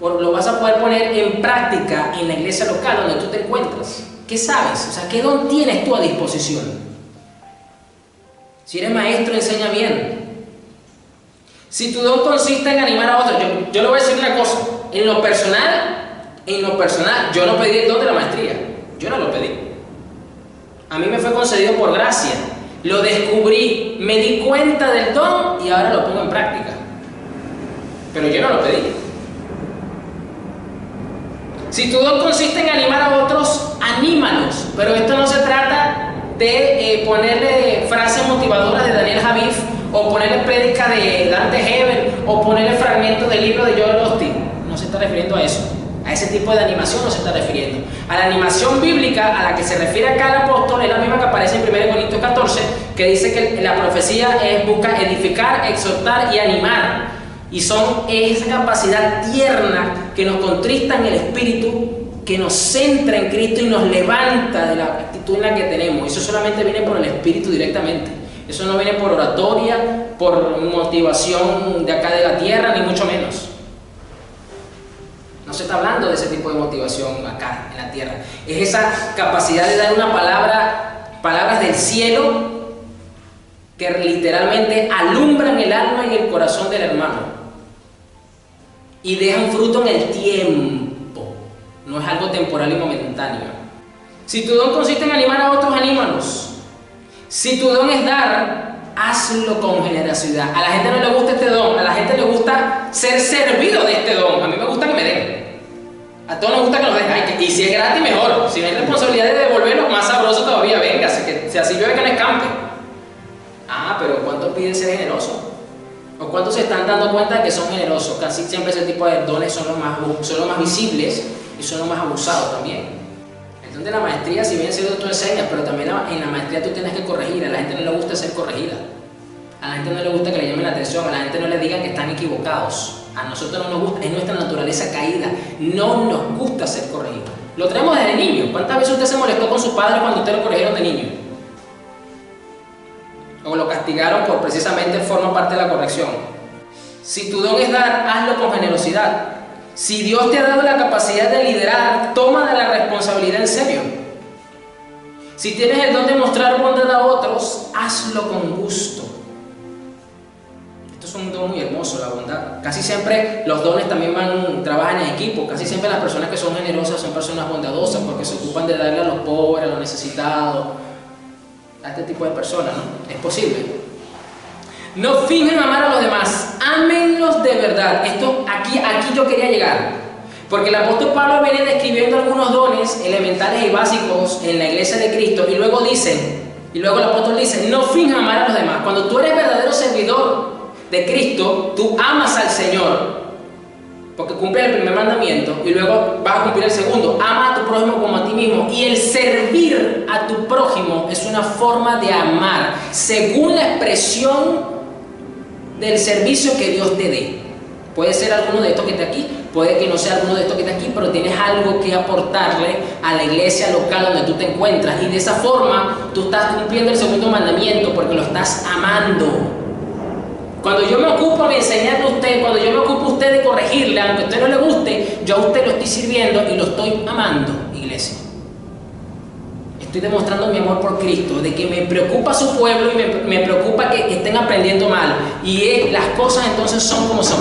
lo vas a poder poner en práctica en la iglesia local donde tú te encuentras. ¿Qué sabes? O sea, ¿qué don tienes tú a disposición? Si eres maestro, enseña bien. Si tu don consiste en animar a otros, yo le voy a decir una cosa. En lo personal, yo no pedí el don de la maestría. Yo no lo pedí. A mí me fue concedido por gracia. Lo descubrí, me di cuenta del don y ahora lo pongo en práctica. Pero yo no lo pedí. Si tu don consiste en animar a otros, anímalos. Pero esto no se trata de ponerle frases motivadoras de Daniel Javif, o ponerle prédica de Dante Hebel, o ponerle fragmentos del libro de Joel Osteen. No se está refiriendo a eso. A ese tipo de animación no se está refiriendo. A la animación bíblica a la que se refiere acá el apóstol es la misma que aparece en 1 Corintios 14, que dice que la profecía busca edificar, exhortar y animar. Y son esa capacidad tierna que nos contrista en el espíritu, que nos centra en Cristo y nos levanta de la actitud en la que tenemos. Eso solamente viene por el Espíritu directamente. Eso no viene por oratoria, por motivación de acá de la tierra, ni mucho menos. No se está hablando de ese tipo de motivación acá en la tierra. Es esa capacidad de dar una palabras del cielo que literalmente alumbran el alma y el corazón del hermano y dejan fruto en el tiempo. No es algo temporal y momentáneo. Si tu don consiste en animar a otros, anímalos. Si tu don es dar, hazlo con generosidad. A la gente no le gusta este don, a la gente le gusta ser servido de este don. A mí me gusta que me den. A todos nos gusta que nos den. Y si es gratis, mejor. Si no hay responsabilidad de devolverlo, más sabroso todavía. Venga, si así llueve que no escampe. Pero ¿cuántos piden ser generosos? ¿O cuántos se están dando cuenta de que son generosos? Casi siempre ese tipo de dones son los más visibles y son los más abusados también. El don de la maestría, si bien tú enseñas, pero también en la maestría tú tienes que corregir. A la gente no le gusta ser corregida. A la gente no le gusta que le llamen la atención. A la gente no le digan que están equivocados. A nosotros no nos gusta, es nuestra naturaleza caída. No nos gusta ser corregidos. Lo traemos desde niño. ¿Cuántas veces usted se molestó con su padre cuando usted lo corrigieron de niño? O lo castigaron por precisamente forma parte de la corrección. Si tu don es dar, hazlo con generosidad. Si Dios te ha dado la capacidad de liderar, toma la responsabilidad en serio. Si tienes el don de mostrar bondad a otros, hazlo con gusto. Estos es un don muy hermoso, la bondad. Casi siempre los dones también trabajan en equipo. Casi siempre las personas que son generosas son personas bondadosas porque se ocupan de darle a los pobres, a los necesitados, a este tipo de personas, ¿no? Es posible. No finjan amar a los demás, ámenlos de verdad. Aquí yo quería llegar, porque el apóstol Pablo viene describiendo algunos dones elementales y básicos en la iglesia de Cristo y luego el apóstol dice, no finjan amar a los demás. Cuando tú eres verdadero servidor de Cristo, tú amas al Señor, porque cumple el primer mandamiento y luego vas a cumplir el segundo. Ama a tu prójimo como a ti mismo. Y el servir a tu prójimo es una forma de amar, según la expresión del servicio que Dios te dé. Puede ser alguno de estos que está aquí, puede que no sea alguno de estos que está aquí, pero tienes algo que aportarle a la iglesia local donde tú te encuentras. Y de esa forma tú estás cumpliendo el segundo mandamiento porque lo estás amando. Cuando yo me ocupo de enseñarle a usted, cuando yo me ocupo a usted de corregirle, aunque a usted no le guste, yo a usted lo estoy sirviendo y lo estoy amando, iglesia. Estoy demostrando mi amor por Cristo, de que me preocupa su pueblo y me preocupa que estén aprendiendo mal. Y las cosas entonces son como son.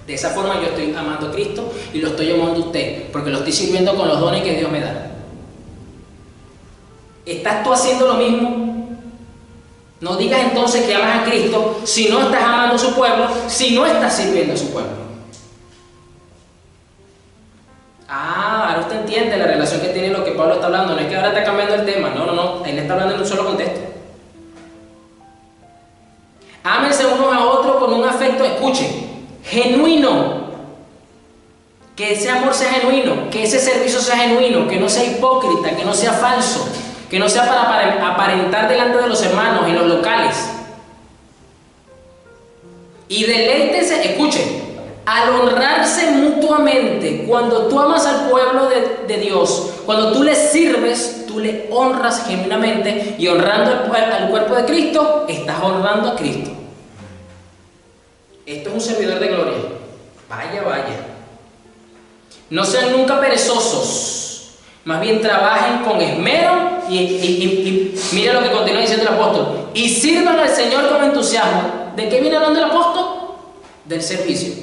De esa forma yo estoy amando a Cristo y lo estoy amando a usted, porque lo estoy sirviendo con los dones que Dios me da. ¿Estás tú haciendo lo mismo? No digas entonces que amas a Cristo si no estás amando a su pueblo, si no estás sirviendo a su pueblo. Ahora usted entiende la relación que tiene lo que Pablo está hablando. No es que ahora está cambiando el tema, no, él está hablando en un solo contexto. Ámense unos a otros con un afecto, escuchen, genuino. Que ese amor sea genuino, que ese servicio sea genuino, que no sea hipócrita, que no sea falso, que no sea para aparentar delante de los hermanos en los locales. Y deleítense, escuchen, al honrarse mutuamente. Cuando tú amas al pueblo de Dios, cuando tú le sirves, tú le honras genuinamente, y honrando al cuerpo de Cristo, estás honrando a Cristo. Esto es un servidor de gloria. Vaya. No sean nunca perezosos, más bien trabajen con esmero y mira lo que continúa diciendo el apóstol. Y sirvan al Señor con entusiasmo. ¿De qué viene hablando el apóstol? Del servicio.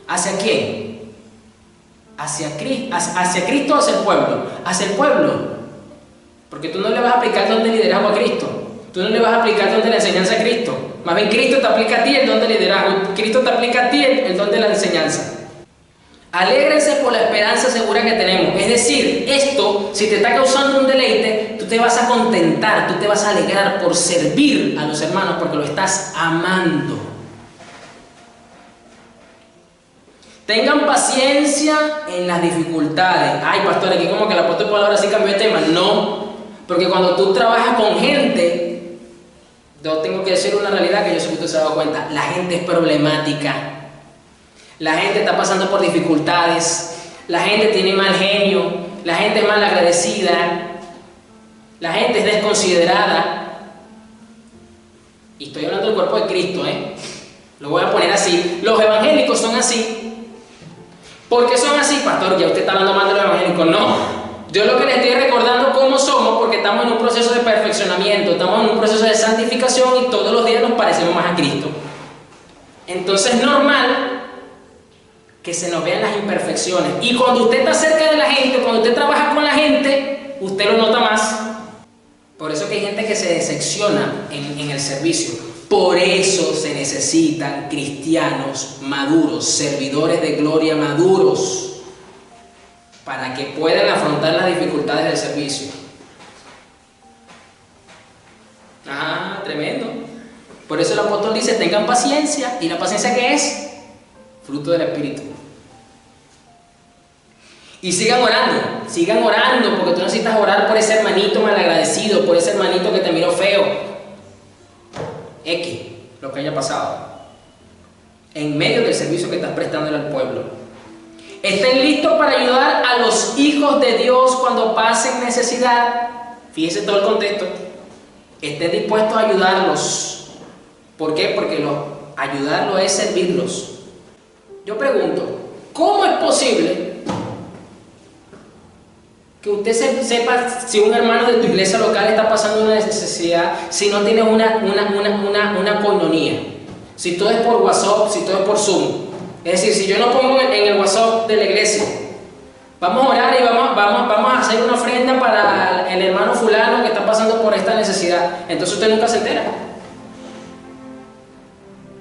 ¿Hacia quién? Hacia Cristo, hacia el pueblo. Hacia el pueblo. Porque tú no le vas a aplicar el don de liderazgo a Cristo. Tú no le vas a aplicar el don de la enseñanza a Cristo. Más bien Cristo te aplica a ti el don de liderazgo. Cristo te aplica a ti el don de la enseñanza. Alégrense por la esperanza segura que tenemos. Es decir, esto, si te está causando un deleite, tú te vas a contentar, tú te vas a alegrar por servir a los hermanos porque lo estás amando. Tengan paciencia en las dificultades. Ay, pastor, aquí como que el apóstol Pablo ahora sí cambió de tema. No, porque cuando tú trabajas con gente, yo tengo que decir una realidad que yo sé que usted se ha dado cuenta. La gente es problemática. La gente está pasando por dificultades. La gente tiene mal genio. La gente es mal agradecida. La gente es desconsiderada. Y estoy hablando del cuerpo de Cristo, Lo voy a poner así. Los evangélicos son así. ¿Por qué son así, pastor? Ya usted está hablando mal de los evangélicos. No. Yo lo que les estoy recordando cómo somos, porque estamos en un proceso de perfeccionamiento, estamos en un proceso de santificación y todos los días nos parecemos más a Cristo. Entonces es normal que se nos vean las imperfecciones. Y cuando usted está cerca de la gente, cuando usted trabaja con la gente, usted lo nota más. Por eso que hay gente que se decepciona en el servicio. Por eso se necesitan cristianos maduros, servidores de gloria maduros, para que puedan afrontar las dificultades del servicio. Tremendo. Por eso el apóstol dice, tengan paciencia. ¿Y la paciencia qué es? Fruto del Espíritu. Y sigan orando, porque tú necesitas orar por ese hermanito malagradecido, por ese hermanito que te miró feo. Lo que haya pasado. En medio del servicio que estás prestándole al pueblo. Estén listos para ayudar a los hijos de Dios cuando pasen necesidad. Fíjense todo el contexto. Estén dispuestos a ayudarlos. ¿Por qué? Porque ayudarlos es servirlos. Yo pregunto, ¿cómo es posible que usted sepa si un hermano de tu iglesia local está pasando una necesidad, si no tienes una coinonía, si todo es por WhatsApp, si todo es por Zoom. Es decir, si yo no pongo en el WhatsApp de la iglesia, vamos a orar y vamos a hacer una ofrenda para el hermano fulano que está pasando por esta necesidad, entonces usted nunca se entera.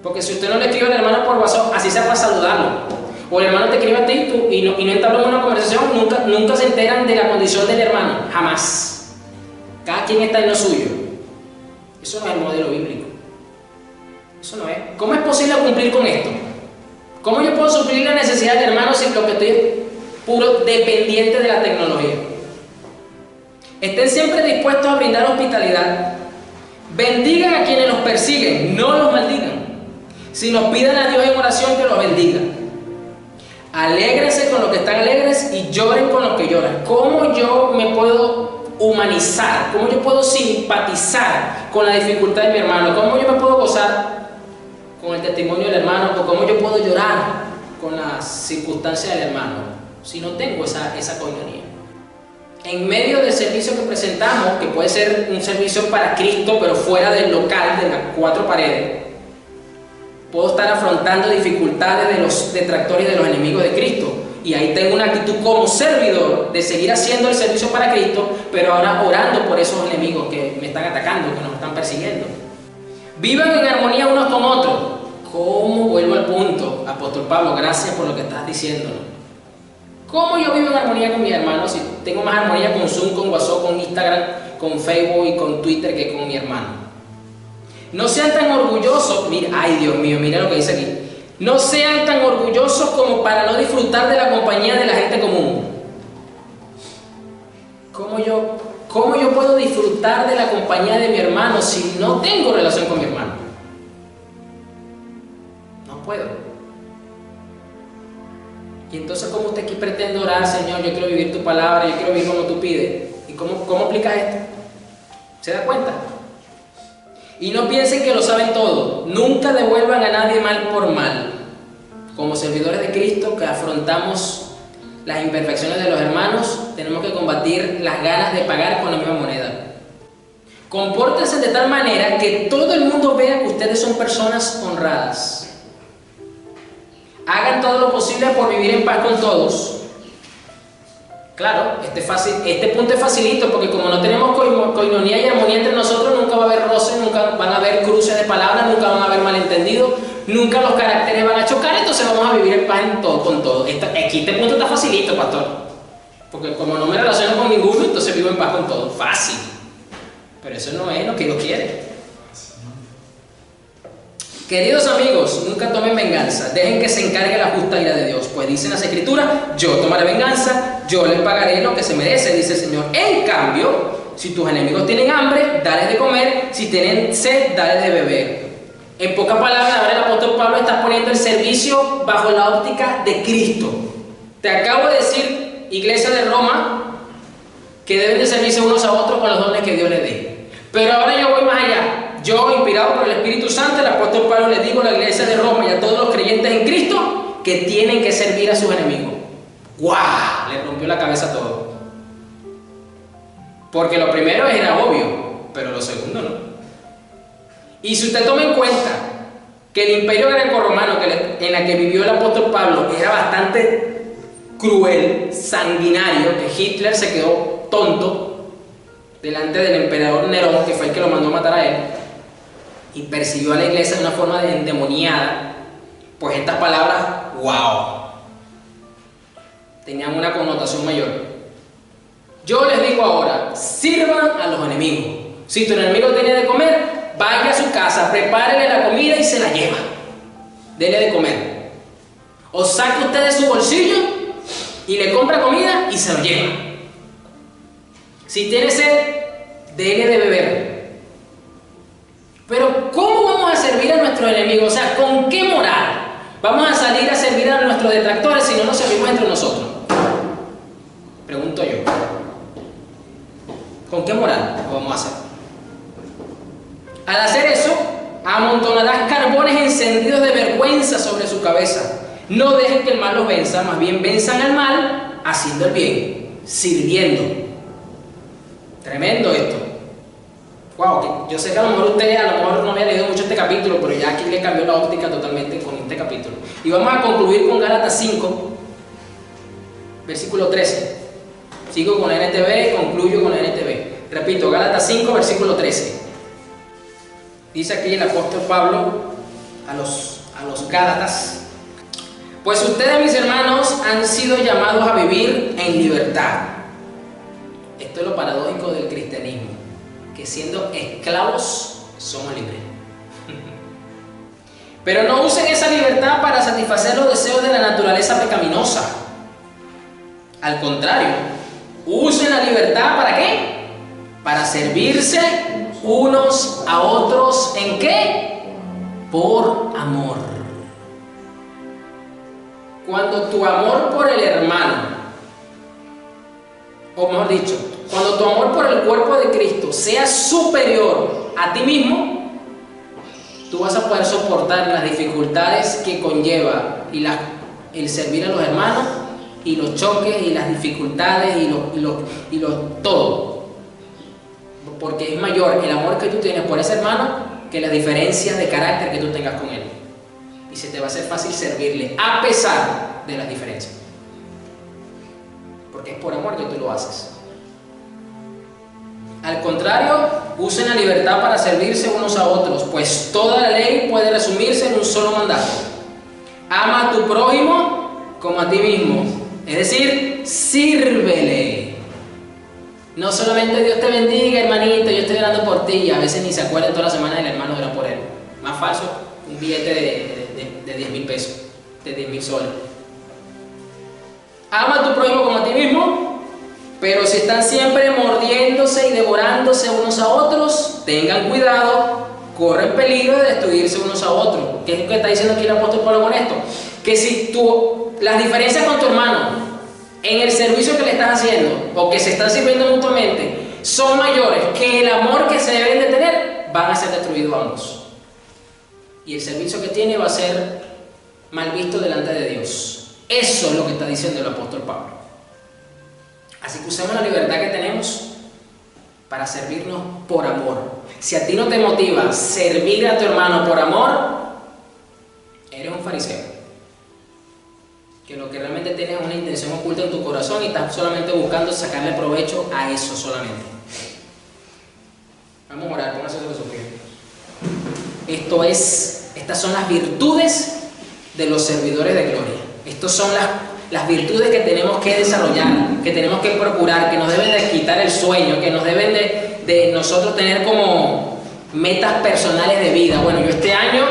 Porque si usted no le escribe al hermano por WhatsApp, así sea para saludarlo, o el hermano te escribe a ti y no entablan una conversación, nunca se enteran de la condición del hermano, jamás. Cada quien está en lo suyo. Eso no es el modelo bíblico. Eso no es. ¿Cómo es posible cumplir con esto? ¿Cómo yo puedo suplir la necesidad del hermano si lo que estoy es puro dependiente de la tecnología? Estén siempre dispuestos a brindar hospitalidad. Bendigan a quienes los persiguen, no los maldigan. Si nos pidan a Dios en oración, que los bendiga. Alégrense con los que están alegres y lloren con los que lloran. ¿Cómo yo me puedo humanizar? ¿Cómo yo puedo simpatizar con la dificultad de mi hermano? ¿Cómo yo me puedo gozar con el testimonio del hermano? ¿O cómo yo puedo llorar con las circunstancias del hermano si no tengo esa coinonía? En medio del servicio que presentamos, que puede ser un servicio para Cristo, pero fuera del local, de las cuatro paredes, puedo estar afrontando dificultades de los detractores y de los enemigos de Cristo. Y ahí tengo una actitud como servidor de seguir haciendo el servicio para Cristo, pero ahora orando por esos enemigos que me están atacando, que nos están persiguiendo. Vivan en armonía unos con otros. ¿Cómo? Vuelvo al punto, Apóstol Pablo, gracias por lo que estás diciendo. ¿Cómo yo vivo en armonía con mis hermanos si tengo más armonía con Zoom, con WhatsApp, con Instagram, con Facebook y con Twitter que con mi hermano? No sean tan orgullosos, mira, ay Dios mío, mira lo que dice aquí. No sean tan orgullosos como para no disfrutar de la compañía de la gente común. ¿Cómo yo puedo disfrutar de la compañía de mi hermano si no tengo relación con mi hermano? No puedo. Y entonces, ¿cómo usted aquí pretende orar, Señor? Yo quiero vivir tu palabra, yo quiero vivir como tú pides. ¿Y cómo aplica esto? ¿Se da cuenta? Y no piensen que lo saben todo. Nunca devuelvan a nadie mal por mal. Como servidores de Cristo que afrontamos las imperfecciones de los hermanos, tenemos que combatir las ganas de pagar con la misma moneda. Compórtense de tal manera que todo el mundo vea que ustedes son personas honradas. Hagan todo lo posible por vivir en paz con todos. Claro, este punto es facilito porque como no tenemos coinonía y armonía entre nosotros, nunca va a haber roces, nunca van a haber cruces de palabras, nunca van a haber malentendidos, nunca los caracteres van a chocar, entonces vamos a vivir en paz con todo. Aquí este punto está facilito, pastor, porque como no me relaciono con ninguno, entonces vivo en paz con todo. Fácil. Pero eso no es lo que Dios quiere. Queridos amigos, nunca tomen venganza, dejen que se encargue la justa ira de Dios, pues dicen las Escrituras, yo tomaré venganza, yo les pagaré lo que se merece, dice el Señor. En cambio, si tus enemigos tienen hambre, dales de comer, si tienen sed, dales de beber. En pocas palabras, ahora el apóstol Pablo está poniendo el servicio bajo la óptica de Cristo. Te acabo de decir, iglesia de Roma, que deben de servirse unos a otros con los dones que Dios les dé. Pero ahora yo voy más allá. Yo, inspirado por el Espíritu Santo, el apóstol Pablo le digo a la iglesia de Roma y a todos los creyentes en Cristo que tienen que servir a sus enemigos. ¡Guau! Le rompió la cabeza a todo. Porque lo primero era obvio, pero lo segundo no. Y si usted toma en cuenta que el imperio greco-romano en la que vivió el apóstol Pablo era bastante cruel, sanguinario, que Hitler se quedó tonto delante del emperador Nerón, que fue el que lo mandó a matar a él, y persiguió a la iglesia de una forma endemoniada, pues estas palabras, wow, tenían una connotación mayor. Yo les digo ahora, sirvan a los enemigos. Si tu enemigo tiene de comer, vaya a su casa, prepárele la comida y se la lleva. Dele de comer. O saque usted de su bolsillo y le compra comida y se lo lleva. Si tiene sed, dele de beber. Pero ¿cómo vamos a servir a nuestros enemigos? O sea, ¿con qué moral vamos a salir a servir a nuestros detractores si no nos servimos entre nosotros? Pregunto yo. ¿Con qué moral lo vamos a hacer? Al hacer eso, amontonarás carbones encendidos de vergüenza sobre su cabeza. No dejen que el mal los venza, más bien venzan al mal haciendo el bien, sirviendo. Tremendo esto. Wow, yo sé que a lo mejor usted a lo mejor no había leído mucho este capítulo, pero ya aquí le cambió la óptica totalmente con este capítulo. Y vamos a concluir con Gálatas 5, versículo 13. Sigo con la NTV, concluyo con la NTV. Repito, Gálatas 5, versículo 13. Dice aquí el apóstol Pablo a los Gálatas: pues ustedes, mis hermanos, han sido llamados a vivir en libertad. Esto es lo paradójico del cristianismo, que siendo esclavos somos libres. Pero no usen esa libertad para satisfacer los deseos de la naturaleza pecaminosa. Al contrario, usen la libertad ¿para qué? Para servirse unos a otros. ¿En qué? Por amor. Cuando tu amor por el hermano, o mejor dicho, cuando tu amor por el cuerpo de Cristo sea superior a ti mismo, tú vas a poder soportar las dificultades que conlleva el servir a los hermanos, y los choques y las dificultades y todo, porque es mayor el amor que tú tienes por ese hermano que las diferencias de carácter que tú tengas con él, y se te va a hacer fácil servirle a pesar de las diferencias, porque es por amor que tú lo haces. Al contrario, usen la libertad para servirse unos a otros, pues toda la ley puede resumirse en un solo mandato: ama a tu prójimo como a ti mismo. Es decir, sírvele. No solamente Dios te bendiga, hermanito, yo estoy orando por ti, y a veces ni se acuerdan toda la semana del hermano orar por él. Más falso, un billete de 10.000 pesos, de 10.000 soles. Ama a tu prójimo como a ti mismo, pero si están siempre mordiéndose y devorándose unos a otros, tengan cuidado, corren peligro de destruirse unos a otros. ¿Qué es lo que está diciendo aquí el apóstol Pablo con esto? Que si las diferencias con tu hermano en el servicio que le estás haciendo, o que se están sirviendo mutuamente, son mayores que el amor que se deben de tener, van a ser destruidos ambos. Y el servicio que tiene va a ser mal visto delante de Dios. Eso es lo que está diciendo el apóstol Pablo. Así que usemos la libertad que tenemos para servirnos por amor. Si a ti no te motiva servir a tu hermano por amor, eres un fariseo, que lo que realmente tienes es una intención oculta en tu corazón y estás solamente buscando sacarle provecho a eso solamente. Vamos a orar, póngase sobre su pie. Estas son las virtudes de los servidores de gloria. Estas son las virtudes que tenemos que desarrollar, que tenemos que procurar, que nos deben de quitar el sueño, que nos deben de nosotros tener como metas personales de vida. Bueno, yo este año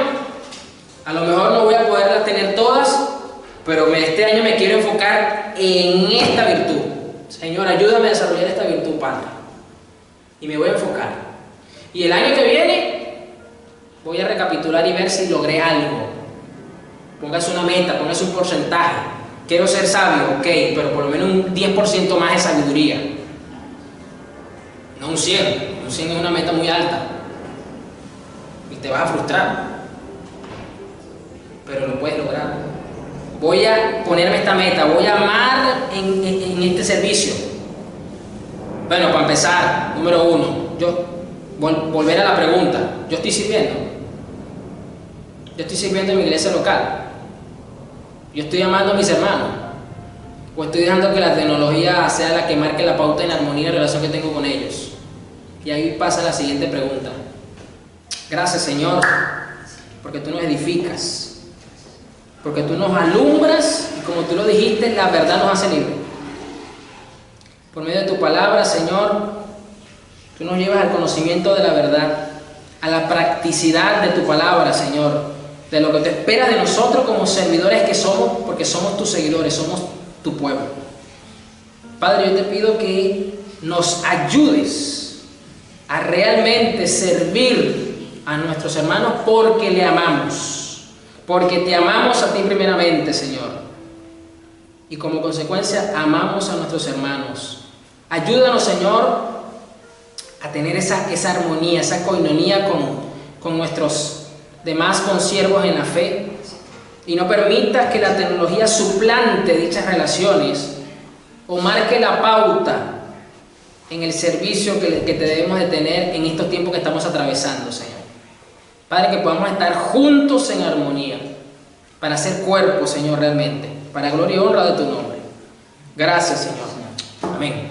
a lo mejor no voy a poderlas tener todas, pero este año me quiero enfocar en esta virtud. Señor, ayúdame a desarrollar esta virtud, Padre. Y me voy a enfocar. Y el año que viene voy a recapitular y ver si logré algo. Póngase una meta, póngase un porcentaje. Quiero ser sabio, ok, pero por lo menos un 10% más de sabiduría. No un 100. Un 100 es una meta muy alta. Y te vas a frustrar. Pero lo puedes lograr. Voy a ponerme esta meta, voy a amar en este servicio. Bueno, para empezar, número 1, volver a la pregunta: ¿yo estoy sirviendo? ¿Yo estoy sirviendo en mi iglesia local? ¿Yo estoy amando a mis hermanos? ¿O estoy dejando que la tecnología sea la que marque la pauta en armonía y la relación que tengo con ellos? Y ahí pasa la siguiente pregunta. Gracias, Señor, porque tú nos edificas, porque tú nos alumbras y, como tú lo dijiste, la verdad nos hace libres. Por medio de tu palabra, Señor, tú nos llevas al conocimiento de la verdad, a la practicidad de tu palabra, Señor, de lo que te esperas de nosotros como servidores que somos, porque somos tus seguidores, somos tu pueblo. Padre, yo te pido que nos ayudes a realmente servir a nuestros hermanos porque le amamos, porque te amamos a ti primeramente, Señor, y como consecuencia amamos a nuestros hermanos. Ayúdanos, Señor, a tener esa armonía, esa coinonía con nuestros demás consiervos en la fe, y no permitas que la tecnología suplante dichas relaciones o marque la pauta en el servicio que te debemos de tener en estos tiempos que estamos atravesando, Señor. Padre, que podamos estar juntos en armonía para hacer cuerpo, Señor, realmente, para gloria y honra de tu nombre. Gracias, Señor. Amén.